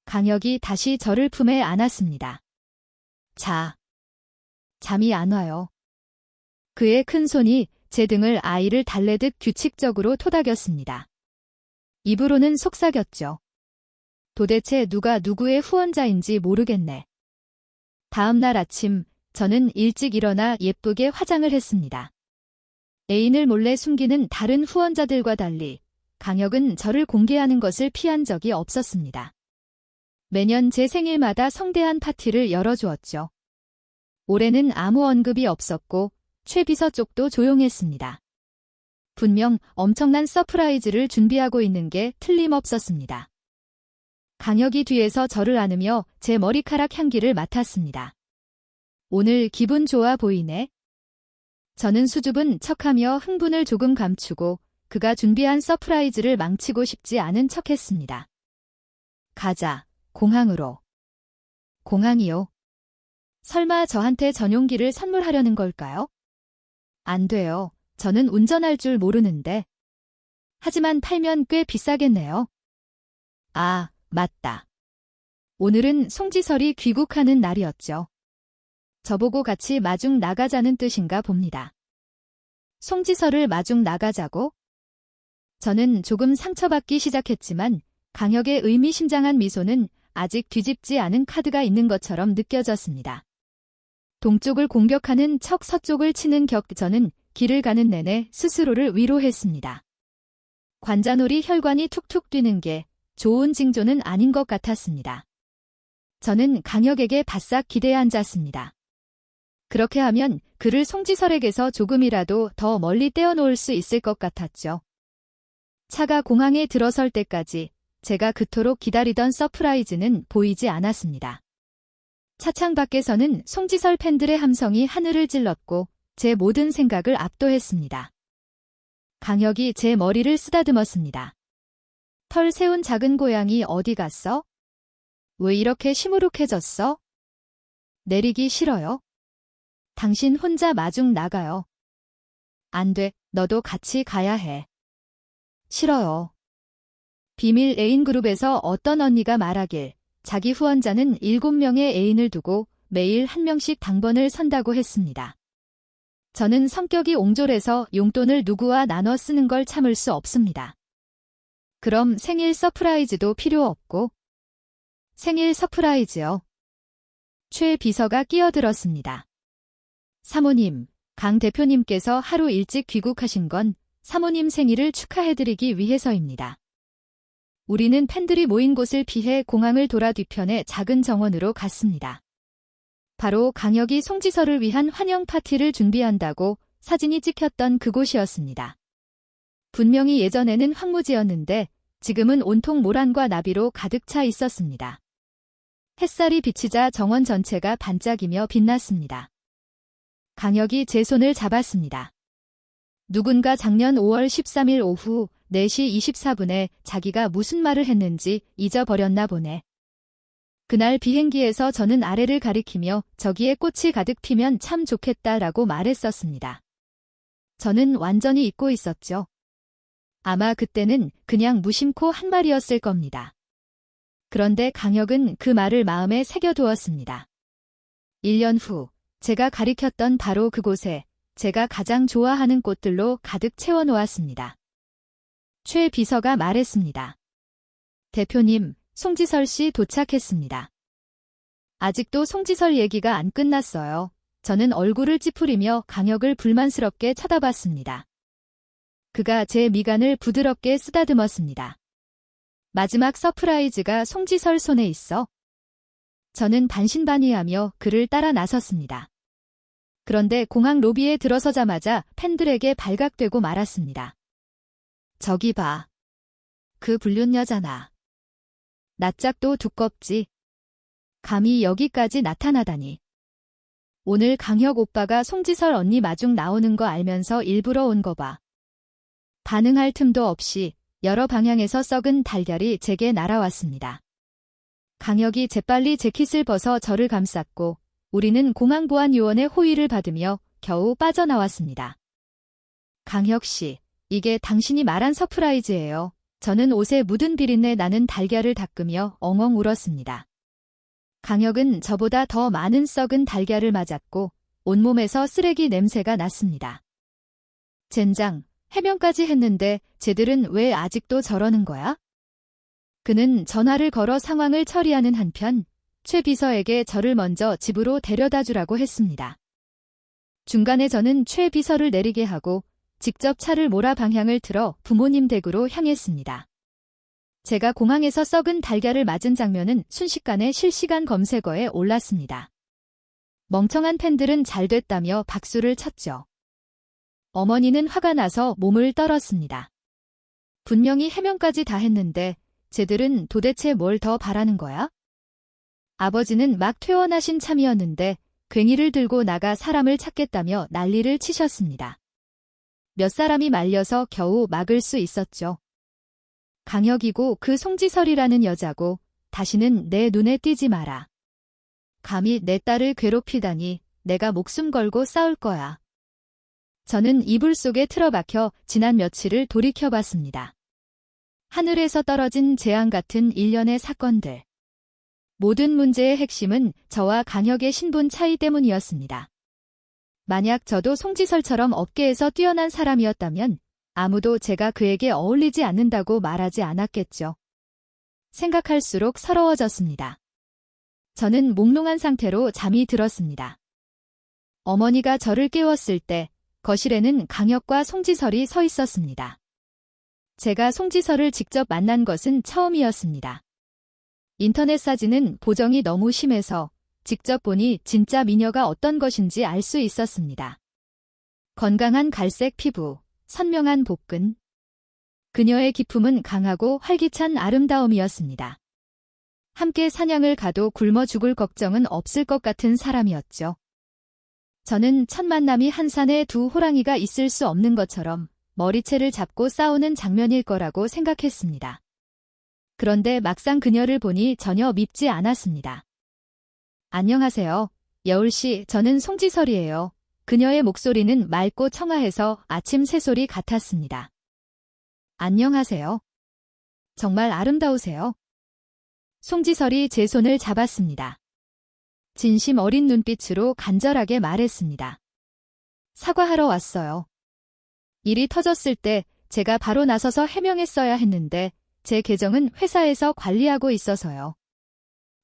강혁이 다시 저를 품에 안았습니다. 자. 잠이 안 와요. 그의 큰 손이 제 등을 아이를 달래듯 규칙적으로 토닥였습니다. 입으로는 속삭였죠. 도대체 누가 누구의 후원자인지 모르겠네. 다음 날 아침 저는 일찍 일어나 예쁘게 화장을 했습니다. 애인을 몰래 숨기는 다른 후원자들과 달리 강혁은 저를 공개하는 것을 피한 적이 없었습니다. 매년 제 생일마다 성대한 파티를 열어주었죠. 올해는 아무 언급이 없었고 최 비서 쪽도 조용했습니다. 분명 엄청난 서프라이즈를 준비하고 있는 게 틀림없었습니다. 강혁이 뒤에서 저를 안으며 제 머리카락 향기를 맡았습니다. 오늘 기분 좋아 보이네. 저는 수줍은 척하며 흥분을 조금 감추고 그가 준비한 서프라이즈를 망치고 싶지 않은 척했습니다. 가자, 공항으로. 공항이요? 설마 저한테 전용기를 선물하려는 걸까요? 안 돼요. 저는 운전할 줄 모르는데. 하지만 팔면 꽤 비싸겠네요. 아, 맞다. 오늘은 송지설이 귀국하는 날이었죠. 저보고 같이 마중 나가자는 뜻인가 봅니다. 송지설을 마중 나가자고? 저는 조금 상처받기 시작했지만 강혁의 의미심장한 미소는 아직 뒤집지 않은 카드가 있는 것처럼 느껴졌습니다. 동쪽을 공격하는 척 서쪽을 치는 격 저는 길을 가는 내내 스스로를 위로했습니다. 관자놀이 혈관이 툭툭 뛰는 게 좋은 징조는 아닌 것 같았습니다. 저는 강혁에게 바싹 기대에 앉았습니다. 그렇게 하면 그를 송지설에게서 조금이라도 더 멀리 떼어놓을 수 있을 것 같았죠. 차가 공항에 들어설 때까지 제가 그토록 기다리던 서프라이즈는 보이지 않았습니다. 차창 밖에서는 송지설 팬들의 함성이 하늘을 찔렀고 제 모든 생각을 압도했습니다. 강혁이 제 머리를 쓰다듬었습니다. 털 세운 작은 고양이 어디 갔어? 왜 이렇게 시무룩해졌어? 내리기 싫어요? 당신 혼자 마중 나가요. 안 돼, 너도 같이 가야 해. 싫어요. 비밀 애인그룹에서 어떤 언니가 말하길 자기 후원자는 7명의 애인을 두고 매일 1명씩 당번을 선다고 했습니다. 저는 성격이 옹졸해서 용돈을 누구와 나눠 쓰는 걸 참을 수 없습니다. 그럼 생일 서프라이즈도 필요 없고? 생일 서프라이즈요. 최 비서가 끼어들었습니다. 사모님, 강 대표님께서 하루 일찍 귀국하신 건 사모님 생일을 축하해드리기 위해서입니다. 우리는 팬들이 모인 곳을 피해 공항을 돌아 뒤편의 작은 정원으로 갔습니다. 바로 강혁이 송지설을 위한 환영 파티를 준비한다고 사진이 찍혔던 그곳이었습니다. 분명히 예전에는 황무지였는데 지금은 온통 모란과 나비로 가득 차 있었습니다. 햇살이 비치자 정원 전체가 반짝이며 빛났습니다. 강혁이 제 손을 잡았습니다. 누군가 작년 5월 13일 오후 4시 24분에 자기가 무슨 말을 했는지 잊어버렸나 보네. 그날 비행기에서 저는 아래를 가리키며 저기에 꽃이 가득 피면 참 좋겠다라고 말했었습니다. 저는 완전히 잊고 있었죠. 아마 그때는 그냥 무심코 한 말이었을 겁니다. 그런데 강혁은 그 말을 마음에 새겨두었습니다. 1년 후 제가 가리켰던 바로 그곳에 제가 가장 좋아하는 꽃들로 가득 채워놓았습니다. 최 비서가 말했습니다. 대표님, 송지설 씨 도착했습니다. 아직도 송지설 얘기가 안 끝났어요. 저는 얼굴을 찌푸리며 강혁을 불만스럽게 쳐다봤습니다. 그가 제 미간을 부드럽게 쓰다듬었습니다. 마지막 서프라이즈가 송지설 손에 있어. 저는 반신반의하며 그를 따라 나섰습니다. 그런데 공항 로비에 들어서자마자 팬들에게 발각되고 말았습니다. 저기 봐. 그 불륜녀잖아. 낯짝도 두껍지. 감히 여기까지 나타나다니. 오늘 강혁 오빠가 송지설 언니 마중 나오는 거 알면서 일부러 온 거 봐. 반응할 틈도 없이 여러 방향에서 썩은 달걀이 제게 날아왔습니다. 강혁이 재빨리 재킷을 벗어 저를 감쌌고 우리는 공항보안요원의 호의를 받으며 겨우 빠져나왔습니다. 강혁 씨, 이게 당신이 말한 서프라이즈예요. 저는 옷에 묻은 비린내 나는 달걀을 닦으며 엉엉 울었습니다. 강혁은 저보다 더 많은 썩은 달걀을 맞았고 온몸에서 쓰레기 냄새가 났습니다. 젠장, 해명까지 했는데 쟤들은 왜 아직도 저러는 거야? 그는 전화를 걸어 상황을 처리하는 한편 최 비서에게 저를 먼저 집으로 데려다 주라고 했습니다. 중간에 저는 최 비서를 내리게 하고 직접 차를 몰아 방향을 틀어 부모님 댁으로 향했습니다. 제가 공항에서 썩은 달걀을 맞은 장면은 순식간에 실시간 검색어에 올랐습니다. 멍청한 팬들은 잘 됐다며 박수를 쳤죠. 어머니는 화가 나서 몸을 떨었습니다. 분명히 해명까지 다 했는데 쟤들은 도대체 뭘 더 바라는 거야? 아버지는 막 퇴원하신 참이었는데 괭이를 들고 나가 사람을 찾겠다며 난리를 치셨습니다. 몇 사람이 말려서 겨우 막을 수 있었죠. 강혁이고 그 송지설이라는 여자고 다시는 내 눈에 띄지 마라. 감히 내 딸을 괴롭히다니 내가 목숨 걸고 싸울 거야. 저는 이불 속에 틀어박혀 지난 며칠을 돌이켜봤습니다. 하늘에서 떨어진 재앙 같은 일련의 사건들. 모든 문제의 핵심은 저와 강혁의 신분 차이 때문이었습니다. 만약 저도 송지설처럼 업계에서 뛰어난 사람이었다면 아무도 제가 그에게 어울리지 않는다고 말하지 않았겠죠. 생각할수록 서러워졌습니다. 저는 몽롱한 상태로 잠이 들었습니다. 어머니가 저를 깨웠을 때 거실에는 강혁과 송지설이 서 있었습니다. 제가 송지설을 직접 만난 것은 처음이었습니다. 인터넷 사진은 보정이 너무 심해서 직접 보니 진짜 미녀가 어떤 것인지 알 수 있었습니다. 건강한 갈색 피부, 선명한 복근. 그녀의 기품은 강하고 활기찬 아름다움이었습니다. 함께 사냥을 가도 굶어 죽을 걱정은 없을 것 같은 사람이었죠. 저는 첫 만남이 한 산에 두 호랑이가 있을 수 없는 것처럼 머리채를 잡고 싸우는 장면일 거라고 생각했습니다. 그런데 막상 그녀를 보니 전혀 밉지 않았습니다. 안녕하세요. 여울씨, 저는 송지설이에요. 그녀의 목소리는 맑고 청아해서 아침 새소리 같았습니다. 안녕하세요. 정말 아름다우세요. 송지설이 제 손을 잡았습니다. 진심 어린 눈빛으로 간절하게 말했습니다. 사과하러 왔어요. 일이 터졌을 때 제가 바로 나서서 해명했어야 했는데 제 계정은 회사에서 관리하고 있어서요.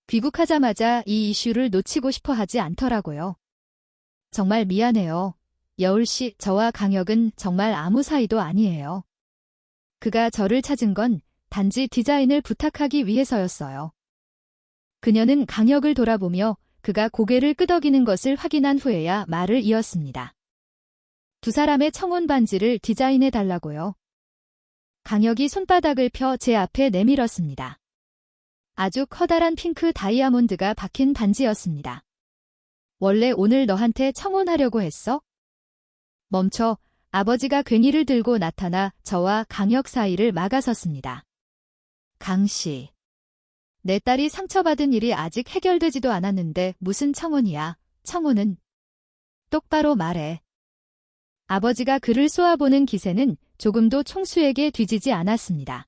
귀국하자마자 이 이슈를 놓치고 싶어 하지 않더라고요. 정말 미안해요. 여울씨, 저와 강혁은 정말 아무 사이도 아니에요. 그가 저를 찾은 건 단지 디자인을 부탁하기 위해서였어요. 그녀는 강혁을 돌아보며 그가 고개를 끄덕이는 것을 확인한 후에야 말을 이었습니다. 두 사람의 청혼 반지를 디자인해달라고요. 강혁이 손바닥을 펴 제 앞에 내밀었습니다. 아주 커다란 핑크 다이아몬드가 박힌 반지였습니다. 원래 오늘 너한테 청혼하려고 했어? 멈춰. 아버지가 괭이를 들고 나타나 저와 강혁 사이를 막아섰습니다. 강씨. 내 딸이 상처받은 일이 아직 해결되지도 않았는데 무슨 청혼이야. 청혼은. 똑바로 말해. 아버지가 그를 쏘아보는 기세는 조금도 총수에게 뒤지지 않았습니다.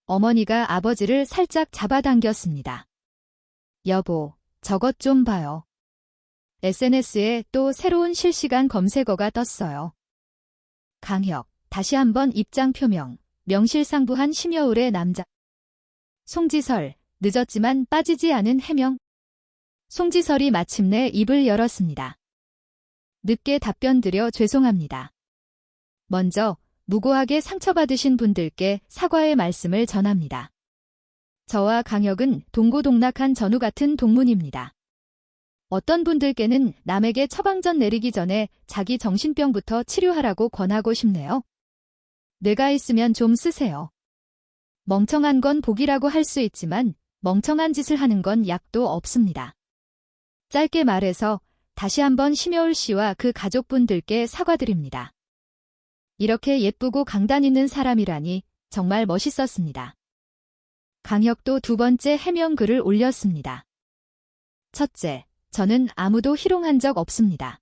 어머니가 아버지를 살짝 잡아당겼습니다. 여보, 저것 좀 봐요. SNS에 또 새로운 실시간 검색어가 떴어요. 강혁, 다시 한번 입장 표명, 명실상부한 심여울의 남자. 송지설, 늦었지만 빠지지 않은 해명. 송지설이 마침내 입을 열었습니다. 늦게 답변드려 죄송합니다. 먼저 무고하게 상처받으신 분들께 사과의 말씀을 전합니다. 저와 강혁은 동고동락한 전우 같은 동문입니다. 어떤 분들께는 남에게 처방전 내리기 전에 자기 정신병부터 치료하라고 권하고 싶네요. 뇌가 있으면 좀 쓰세요. 멍청한 건 복이라고 할 수 있지만 멍청한 짓을 하는 건 약도 없습니다. 짧게 말해서 다시 한번 심여울 씨와 그 가족분들께 사과드립니다. 이렇게 예쁘고 강단 있는 사람이라니 정말 멋있었습니다. 강혁도 두 번째 해명 글을 올렸습니다. 첫째, 저는 아무도 희롱한 적 없습니다.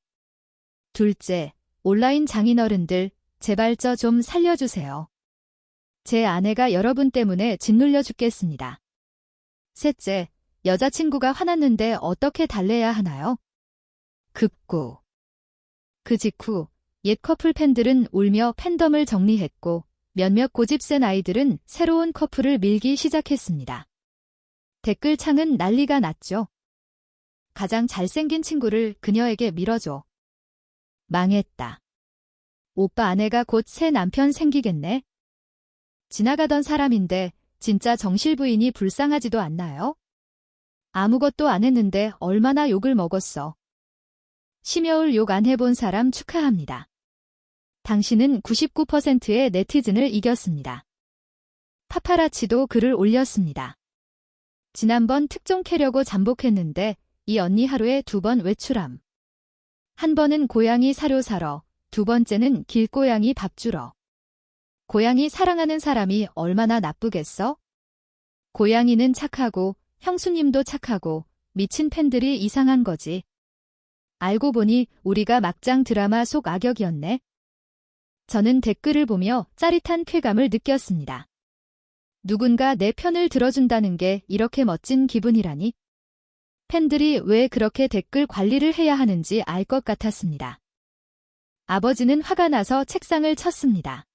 둘째, 온라인 장인어른들, 제발 저 좀 살려주세요. 제 아내가 여러분 때문에 짓눌려 죽겠습니다. 셋째, 여자친구가 화났는데 어떻게 달래야 하나요? 급구. 그 직후 옛 커플 팬들은 울며 팬덤을 정리했고 몇몇 고집센 아이들은 새로운 커플을 밀기 시작했습니다. 댓글창은 난리가 났죠. 가장 잘생긴 친구를 그녀에게 밀어줘. 망했다. 오빠 아내가 곧 새 남편 생기겠네. 지나가던 사람인데 진짜 정실 부인이 불쌍하지도 않나요? 아무것도 안 했는데 얼마나 욕을 먹었어. 심여울 욕 안 해본 사람 축하합니다. 당신은 99%의 네티즌을 이겼습니다. 파파라치도 글을 올렸습니다. 지난번 특종 캐려고 잠복했는데 이 언니 하루에 2번 외출함. 한 번은 고양이 사료 사러, 2번째는 길고양이 밥 주러. 고양이 사랑하는 사람이 얼마나 나쁘겠어? 고양이는 착하고 형수님도 착하고 미친 팬들이 이상한 거지. 알고 보니 우리가 막장 드라마 속 악역이었네. 저는 댓글을 보며 짜릿한 쾌감을 느꼈습니다. 누군가 내 편을 들어준다는 게 이렇게 멋진 기분이라니. 팬들이 왜 그렇게 댓글 관리를 해야 하는지 알 것 같았습니다. 아버지는 화가 나서 책상을 쳤습니다.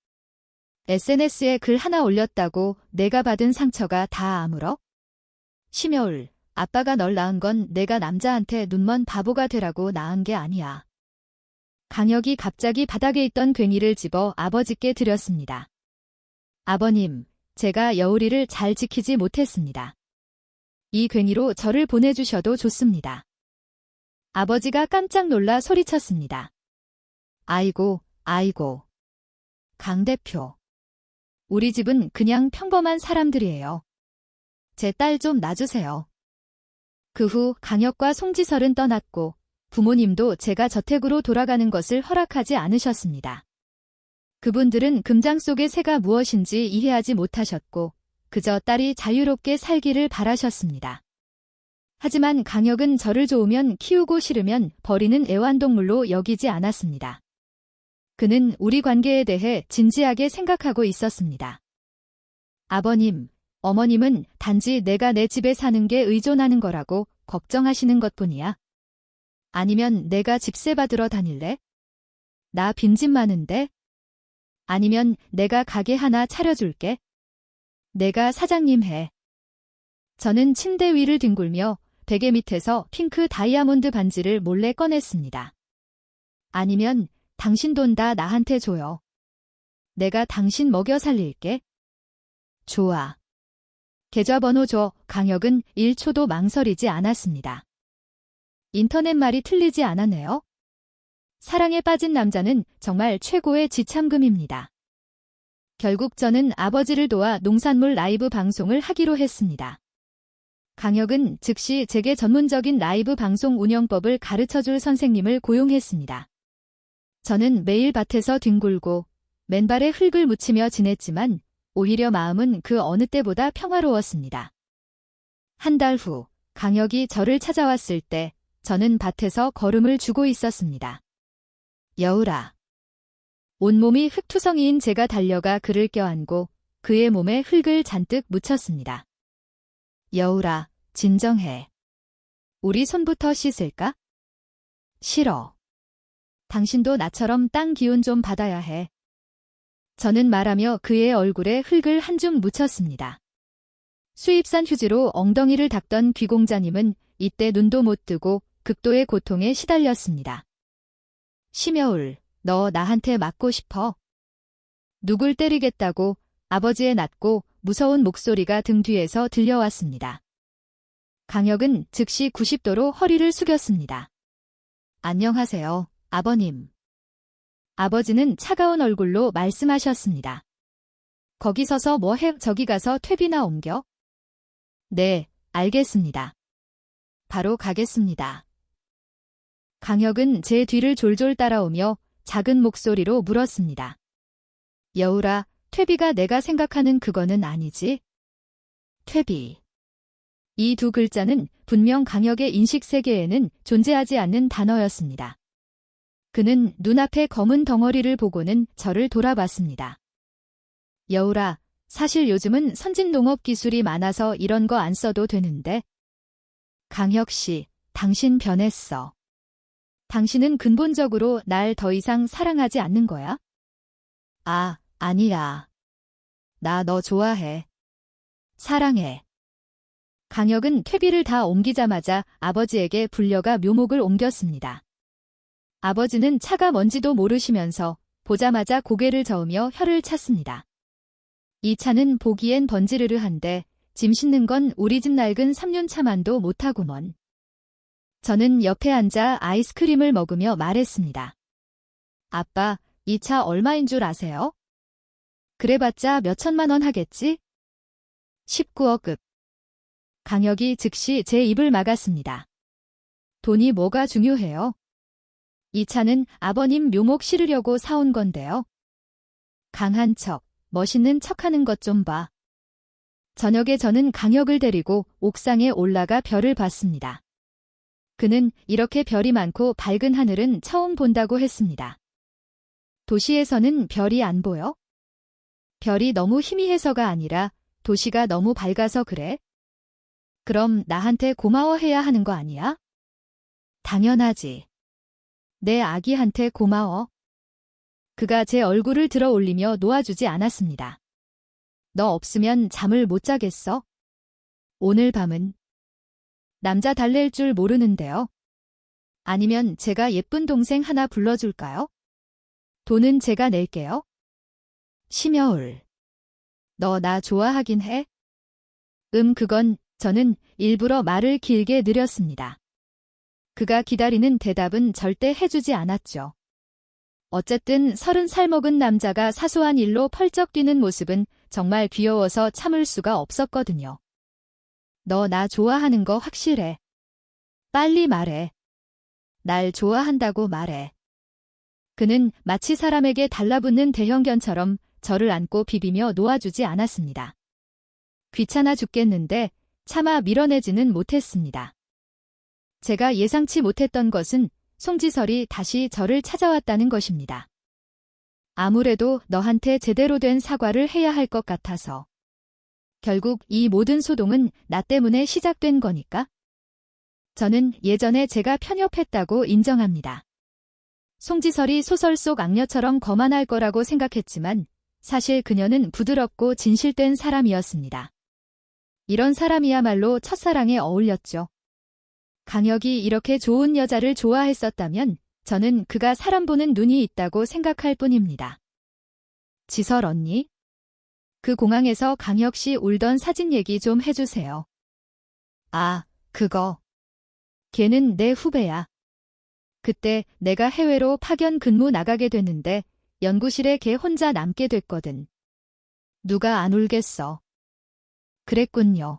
SNS에 글 하나 올렸다고 내가 받은 상처가 다 아물어? 심여울, 아빠가 널 낳은 건 내가 남자한테 눈먼 바보가 되라고 낳은 게 아니야. 강혁이 갑자기 바닥에 있던 괭이를 집어 아버지께 드렸습니다. 아버님, 제가 여울이를 잘 지키지 못했습니다. 이 괭이로 저를 보내주셔도 좋습니다. 아버지가 깜짝 놀라 소리쳤습니다. 아이고, 아이고. 강 대표. 우리 집은 그냥 평범한 사람들이에요. 제 딸 좀 놔주세요. 그 후 강혁과 송지설은 떠났고 부모님도 제가 저택으로 돌아가는 것을 허락하지 않으셨습니다. 그분들은 금장 속의 새가 무엇인지 이해하지 못하셨고 그저 딸이 자유롭게 살기를 바라셨습니다. 하지만 강혁은 저를 좋으면 키우고 싫으면 버리는 애완동물로 여기지 않았습니다. 그는 우리 관계에 대해 진지하게 생각하고 있었습니다. 아버님, 어머님은 단지 내가 내 집에 사는 게 의존하는 거라고 걱정하시는 것뿐이야. 아니면 내가 집세 받으러 다닐래? 나 빈집 많은데? 아니면 내가 가게 하나 차려줄게? 내가 사장님 해. 저는 침대 위를 뒹굴며 베개 밑에서 핑크 다이아몬드 반지를 몰래 꺼냈습니다. 아니면 당신 돈 다 나한테 줘요. 내가 당신 먹여 살릴게. 좋아. 계좌번호 줘. 강혁은 1초도 망설이지 않았습니다. 인터넷 말이 틀리지 않았네요. 사랑에 빠진 남자는 정말 최고의 지참금입니다. 결국 저는 아버지를 도와 농산물 라이브 방송을 하기로 했습니다. 강혁은 즉시 제게 전문적인 라이브 방송 운영법을 가르쳐줄 선생님을 고용했습니다. 저는 매일 밭에서 뒹굴고 맨발에 흙을 묻히며 지냈지만 오히려 마음은 그 어느 때보다 평화로웠습니다. 한 달 후 강혁이 저를 찾아왔을 때 저는 밭에서 걸음을 주고 있었습니다. 여울아. 온몸이 흙투성이인 제가 달려가 그를 껴안고 그의 몸에 흙을 잔뜩 묻혔습니다. 여울아, 진정해. 우리 손부터 씻을까? 싫어. 당신도 나처럼 땅 기운 좀 받아야 해. 저는 말하며 그의 얼굴에 흙을 한 줌 묻혔습니다. 수입산 휴지로 엉덩이를 닦던 귀공자님은 이때 눈도 못 뜨고 극도의 고통에 시달렸습니다. 심여울, 너 나한테 맞고 싶어? 누굴 때리겠다고? 아버지의 낮고 무서운 목소리가 등 뒤에서 들려왔습니다. 강혁은 즉시 90도로 허리를 숙였습니다. 안녕하세요, 아버님. 아버지는 차가운 얼굴로 말씀하셨습니다. 거기 서서 뭐 해? 저기 가서 퇴비나 옮겨? 네, 알겠습니다. 바로 가겠습니다. 강혁은 제 뒤를 졸졸 따라오며 작은 목소리로 물었습니다. 여울아, 퇴비가 내가 생각하는 그거는 아니지? 퇴비. 이 두 글자는 분명 강혁의 인식 세계에는 존재하지 않는 단어였습니다. 그는 눈앞의 검은 덩어리를 보고는 저를 돌아봤습니다. 여울아, 사실 요즘은 선진 농업 기술이 많아서 이런 거 안 써도 되는데. 강혁 씨, 당신 변했어. 당신은 근본적으로 날 더 이상 사랑하지 않는 거야? 아, 아니야. 나 너 좋아해. 사랑해. 강혁은 퇴비를 다 옮기자마자 아버지에게 불려가 묘목을 옮겼습니다. 아버지는 차가 뭔지도 모르시면서 보자마자 고개를 저으며 혀를 찼습니다. 이 차는 보기엔 번지르르한데 짐 싣는 건 우리 집 낡은 3륜차만도 못하구먼. 저는 옆에 앉아 아이스크림을 먹으며 말했습니다. 아빠, 이 차 얼마인 줄 아세요? 그래봤자 몇 천만 원 하겠지? 19억급. 강혁이 즉시 제 입을 막았습니다. 돈이 뭐가 중요해요? 이 차는 아버님 묘목 실으려고 사온 건데요. 강한 척, 멋있는 척하는 것 좀 봐. 저녁에 저는 강혁을 데리고 옥상에 올라가 별을 봤습니다. 그는 이렇게 별이 많고 밝은 하늘은 처음 본다고 했습니다. 도시에서는 별이 안 보여? 별이 너무 희미해서가 아니라 도시가 너무 밝아서 그래? 그럼 나한테 고마워해야 하는 거 아니야? 당연하지. 내 아기한테 고마워. 그가 제 얼굴을 들어 올리며 놓아주지 않았습니다. 너 없으면 잠을 못 자겠어? 오늘 밤은 남자 달랠 줄 모르는데요. 아니면 제가 예쁜 동생 하나 불러줄까요? 돈은 제가 낼게요. 심여울. 너 나 좋아하긴 해? 그건 저는 일부러 말을 길게 느렸습니다. 그가 기다리는 대답은 절대 해주지 않았죠. 어쨌든 30살 먹은 남자가 사소한 일로 펄쩍 뛰는 모습은 정말 귀여워서 참을 수가 없었거든요. 너 나 좋아하는 거 확실해. 빨리 말해. 날 좋아한다고 말해. 그는 마치 사람에게 달라붙는 대형견처럼 저를 안고 비비며 놓아주지 않았습니다. 귀찮아 죽겠는데 차마 밀어내지는 못했습니다. 제가 예상치 못했던 것은 송지설이 다시 저를 찾아왔다는 것입니다. 아무래도 너한테 제대로 된 사과를 해야 할 것 같아서. 결국 이 모든 소동은 나 때문에 시작된 거니까? 저는 예전에 제가 편협했다고 인정합니다. 송지설이 소설 속 악녀처럼 거만할 거라고 생각했지만 사실 그녀는 부드럽고 진실된 사람이었습니다. 이런 사람이야말로 첫사랑에 어울렸죠. 강혁이 이렇게 좋은 여자를 좋아했었다면 저는 그가 사람 보는 눈이 있다고 생각할 뿐입니다. 지설 언니? 그 공항에서 강혁 씨 울던 사진 얘기 좀 해주세요. 아, 그거. 걔는 내 후배야. 그때 내가 해외로 파견 근무 나가게 됐는데 연구실에 걔 혼자 남게 됐거든. 누가 안 울겠어. 그랬군요.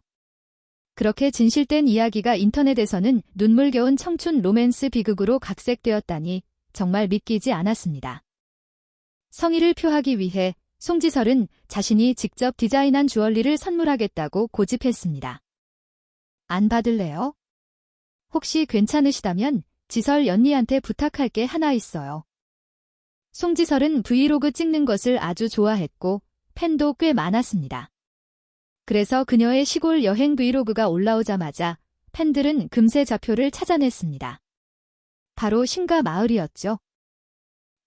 그렇게 진실된 이야기가 인터넷에서는 눈물겨운 청춘 로맨스 비극으로 각색되었다니 정말 믿기지 않았습니다. 성의를 표하기 위해 송지설은 자신이 직접 디자인한 주얼리를 선물하겠다고 고집했습니다. 안 받을래요? 혹시 괜찮으시다면 지설 연니한테 부탁할 게 하나 있어요. 송지설은 브이로그 찍는 것을 아주 좋아했고 팬도 꽤 많았습니다. 그래서 그녀의 시골 여행 브이로그가 올라오자마자 팬들은 금세 좌표를 찾아냈습니다. 바로 신가 마을이었죠.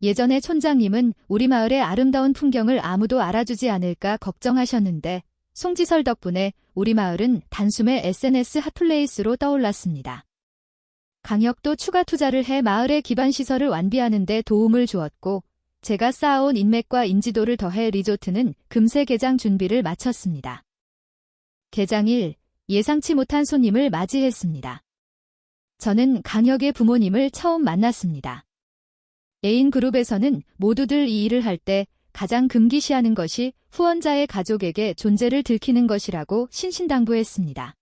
예전에 촌장님은 우리 마을의 아름다운 풍경을 아무도 알아주지 않을까 걱정하셨는데 송지설 덕분에 우리 마을은 단숨에 SNS 핫플레이스로 떠올랐습니다. 강혁도 추가 투자를 해 마을의 기반시설을 완비하는 데 도움을 주었고 제가 쌓아온 인맥과 인지도를 더해 리조트는 금세 개장 준비를 마쳤습니다. 개장일, 예상치 못한 손님을 맞이했습니다. 저는 강혁의 부모님을 처음 만났습니다. 애인그룹에서는 모두들 이 일을 할 때 가장 금기시하는 것이 후원자의 가족에게 존재를 들키는 것이라고 신신당부했습니다.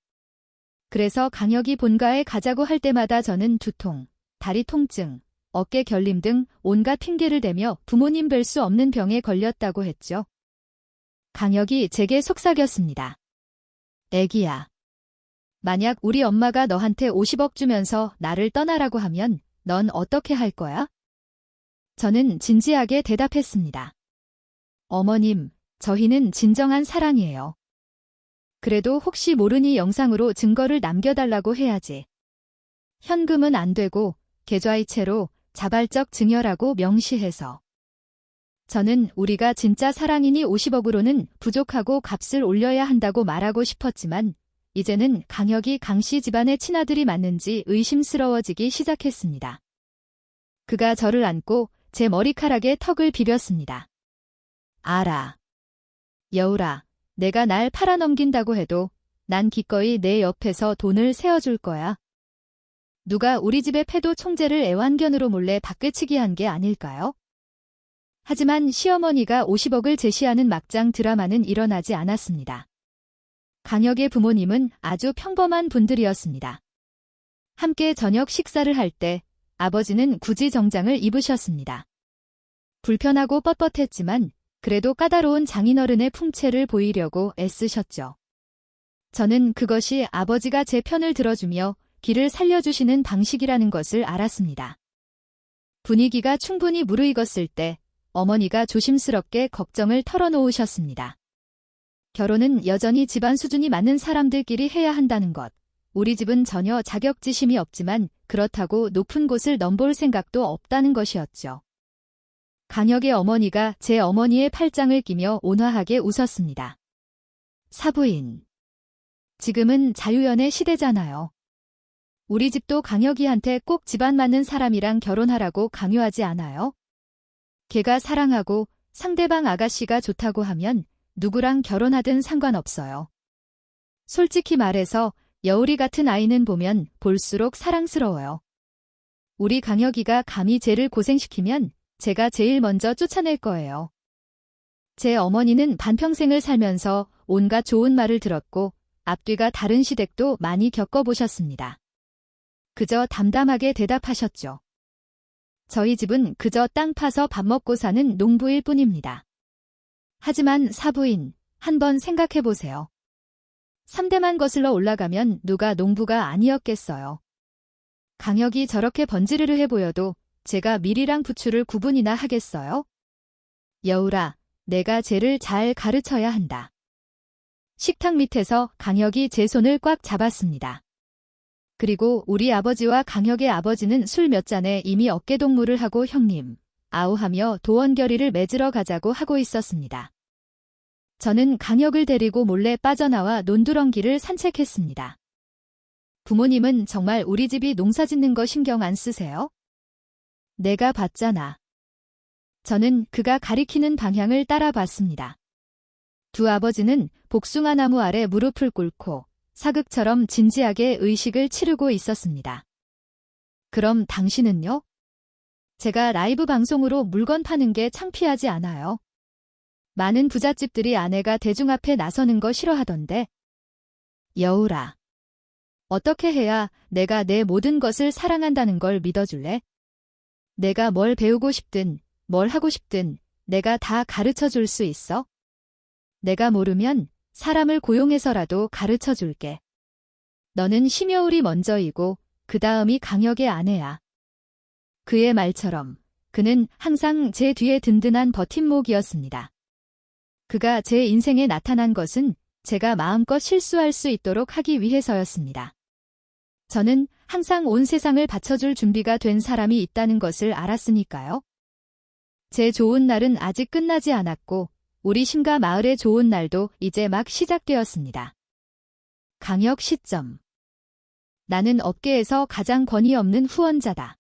그래서 강혁이 본가에 가자고 할 때마다 저는 두통, 다리 통증, 어깨 결림 등 온갖 핑계를 대며 부모님 뵐 수 없는 병에 걸렸다고 했죠. 강혁이 제게 속삭였습니다. 애기야. 만약 우리 엄마가 너한테 50억 주면서 나를 떠나라고 하면 넌 어떻게 할 거야? 저는 진지하게 대답했습니다. 어머님, 저희는 진정한 사랑이에요. 그래도 혹시 모르니 영상으로 증거를 남겨달라고 해야지. 현금은 안 되고 계좌이체로 자발적 증여라고 명시해서. 저는 우리가 진짜 사랑이니 50억으로는 부족하고 값을 올려야 한다고 말하고 싶었지만 이제는 강혁이 강씨 집안의 친아들이 맞는지 의심스러워지기 시작했습니다. 그가 저를 안고 제 머리카락에 턱을 비볐습니다. 알아. 여울아, 내가 날 팔아넘긴다고 해도 난 기꺼이 내 옆에서 돈을 세어줄 거야. 누가 우리 집의 패도 총재를 애완견으로 몰래 바꾸치기 한 게 아닐까요? 하지만 시어머니가 50억을 제시하는 막장 드라마는 일어나지 않았습니다. 강혁의 부모님은 아주 평범한 분들이었습니다. 함께 저녁 식사를 할 때 아버지는 굳이 정장을 입으셨습니다. 불편하고 뻣뻣했지만 그래도 까다로운 장인어른의 풍채를 보이려고 애쓰셨죠. 저는 그것이 아버지가 제 편을 들어주며 길을 살려주시는 방식이라는 것을 알았습니다. 분위기가 충분히 무르익었을 때 어머니가 조심스럽게 걱정을 털어놓으셨습니다. 결혼은 여전히 집안 수준이 맞는 사람들끼리 해야 한다는 것. 우리 집은 전혀 자격지심이 없지만 그렇다고 높은 곳을 넘볼 생각도 없다는 것이었죠. 강혁의 어머니가 제 어머니의 팔짱을 끼며 온화하게 웃었습니다. 사부인. 지금은 자유연애 시대잖아요. 우리 집도 강혁이한테 꼭 집안 맞는 사람이랑 결혼하라고 강요하지 않아요? 걔가 사랑하고 상대방 아가씨가 좋다고 하면 누구랑 결혼하든 상관없어요. 솔직히 말해서 여울이 같은 아이는 보면 볼수록 사랑스러워요. 우리 강혁이가 감히 쟤를 고생시키면 제가 제일 먼저 쫓아낼 거예요. 제 어머니는 반평생을 살면서 온갖 좋은 말을 들었고 앞뒤가 다른 시댁도 많이 겪어보셨습니다. 그저 담담하게 대답하셨죠. 저희 집은 그저 땅 파서 밥 먹고 사는 농부일 뿐입니다. 하지만 사부인, 한번 생각해보세요. 3대만 거슬러 올라가면 누가 농부가 아니었겠어요. 강혁이 저렇게 번지르르해 보여도 제가 밀이랑 부추를 구분이나 하겠어요? 여울아, 내가 쟤를 잘 가르쳐야 한다. 식탁 밑에서 강혁이 제 손을 꽉 잡았습니다. 그리고 우리 아버지와 강혁의 아버지는 술 몇 잔에 이미 어깨동무를 하고 형님, 아우하며 도원결의를 맺으러 가자고 하고 있었습니다. 저는 강혁을 데리고 몰래 빠져나와 논두렁길을 산책했습니다. 부모님은 정말 우리 집이 농사 짓는 거 신경 안 쓰세요? 내가 봤잖아. 저는 그가 가리키는 방향을 따라봤습니다. 두 아버지는 복숭아 나무 아래 무릎을 꿇고 사극처럼 진지하게 의식을 치르고 있었습니다. 그럼 당신은요? 제가 라이브 방송으로 물건 파는 게 창피하지 않아요. 많은 부잣집들이 아내가 대중 앞에 나서는 거 싫어하던데. 여울아. 어떻게 해야 내가 내 모든 것을 사랑한다는 걸 믿어줄래? 내가 뭘 배우고 싶든 뭘 하고 싶든 내가 다 가르쳐 줄 수 있어? 내가 모르면 사람을 고용해서라도 가르쳐 줄게. 너는 심여울이 먼저이고 그 다음이 강혁의 아내야. 그의 말처럼 그는 항상 제 뒤에 든든한 버팀목이었습니다. 그가 제 인생에 나타난 것은 제가 마음껏 실수할 수 있도록 하기 위해서였습니다. 저는 항상 온 세상을 바쳐줄 준비가 된 사람이 있다는 것을 알았으니까요. 제 좋은 날은 아직 끝나지 않았고 우리 심가 마을의 좋은 날도 이제 막 시작되었습니다. 강혁 시점. 나는 업계에서 가장 권위 없는 후원자다.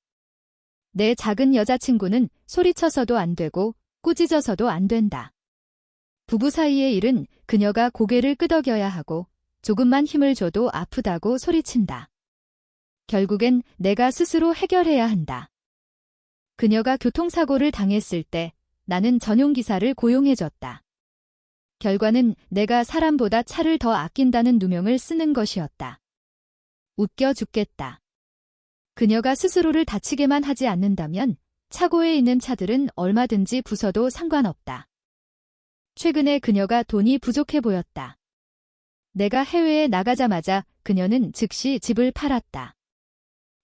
내 작은 여자친구는 소리쳐서도 안 되고 꾸짖어서도 안 된다. 부부 사이의 일은 그녀가 고개를 끄덕여야 하고 조금만 힘을 줘도 아프다고 소리친다. 결국엔 내가 스스로 해결해야 한다. 그녀가 교통사고를 당했을 때 나는 전용기사를 고용해줬다. 결과는 내가 사람보다 차를 더 아낀다는 누명을 쓰는 것이었다. 웃겨 죽겠다. 그녀가 스스로를 다치게만 하지 않는다면 차고에 있는 차들은 얼마든지 부숴도 상관없다. 최근에 그녀가 돈이 부족해 보였다. 내가 해외에 나가자마자 그녀는 즉시 집을 팔았다.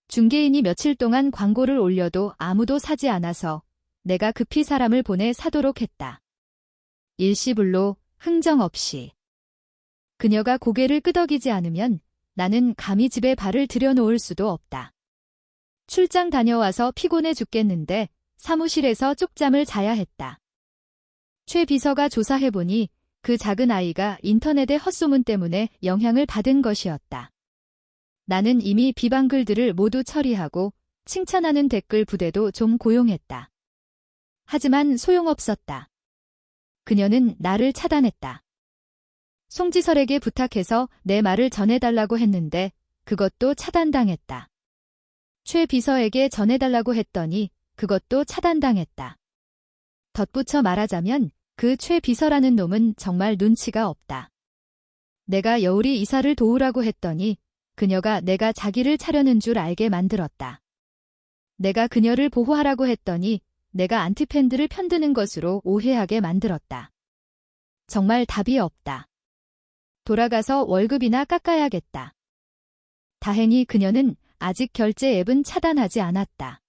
중개인이 며칠 동안 광고를 올려도 아무도 사지 않아서 내가 급히 사람을 보내 사도록 했다. 일시불로 흥정 없이. 그녀가 고개를 끄덕이지 않으면 나는 감히 집에 발을 들여놓을 수도 없다. 출장 다녀와서 피곤해 죽겠는데 사무실에서 쪽잠을 자야 했다. 최 비서가 조사해보니 그 작은 아이가 인터넷의 헛소문 때문에 영향을 받은 것이었다. 나는 이미 비방글들을 모두 처리하고 칭찬하는 댓글 부대도 좀 고용했다. 하지만 소용없었다. 그녀는 나를 차단했다. 송지설에게 부탁해서 내 말을 전해달라고 했는데 그것도 차단당했다. 최 비서에게 전해달라고 했더니 그것도 차단당했다. 덧붙여 말하자면 그 최 비서라는 놈은 정말 눈치가 없다. 내가 여울이 이사를 도우라고 했더니 그녀가 내가 자기를 차려는 줄 알게 만들었다. 내가 그녀를 보호하라고 했더니 내가 안티팬들을 편드는 것으로 오해하게 만들었다. 정말 답이 없다. 돌아가서 월급이나 깎아야겠다. 다행히 그녀는 아직 결제 앱은 차단하지 않았다.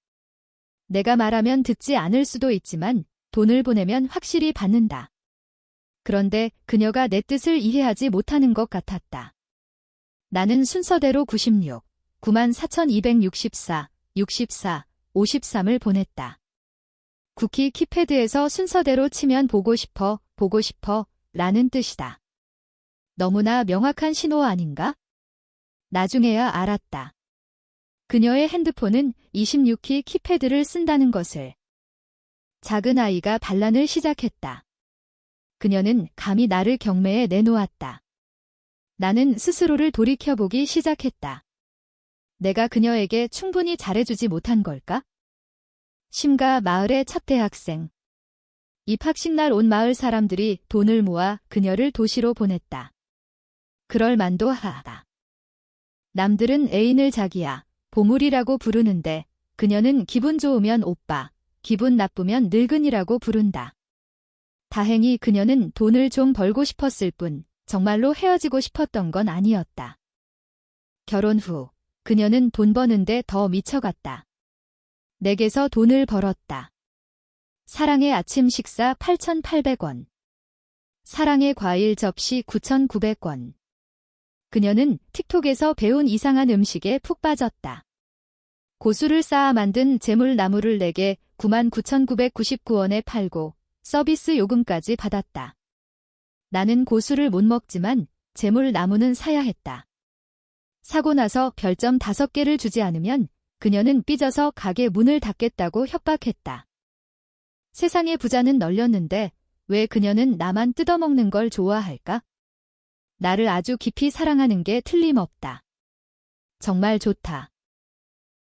내가 말하면 듣지 않을 수도 있지만 돈을 보내면 확실히 받는다. 그런데 그녀가 내 뜻을 이해하지 못하는 것 같았다. 나는 순서대로 96, 94,264, 64, 53을 보냈다. 쿠키 키패드에서 순서대로 치면 보고 싶어 라는 뜻이다. 너무나 명확한 신호 아닌가? 나중에야 알았다. 그녀의 핸드폰은 26키 키패드를 쓴다는 것을. 작은 아이가 반란을 시작했다. 그녀는 감히 나를 경매에 내놓았다. 나는 스스로를 돌이켜보기 시작했다. 내가 그녀에게 충분히 잘해주지 못한 걸까? 심가 마을의 첫 대학생. 입학식날 온 마을 사람들이 돈을 모아 그녀를 도시로 보냈다. 그럴 만도 하다. 남들은 애인을 자기야, 보물이라고 부르는데 그녀는 기분 좋으면 오빠, 기분 나쁘면 늙은이라고 부른다. 다행히 그녀는 돈을 좀 벌고 싶었을 뿐 정말로 헤어지고 싶었던 건 아니었다. 결혼 후 그녀는 돈 버는데 더 미쳐갔다. 내게서 돈을 벌었다. 사랑의 아침 식사 8,800원. 사랑의 과일 접시 9,900원. 그녀는 틱톡에서 배운 이상한 음식에 푹 빠졌다. 고수를 쌓아 만든 재물나무를 내게 99,999원에 팔고 서비스 요금까지 받았다. 나는 고수를 못 먹지만 재물나무는 사야 했다. 사고 나서 별점 5개를 주지 않으면 그녀는 삐져서 가게 문을 닫겠다고 협박했다. 세상의 부자는 널렸는데 왜 그녀는 나만 뜯어먹는 걸 좋아할까? 나를 아주 깊이 사랑하는 게 틀림없다. 정말 좋다.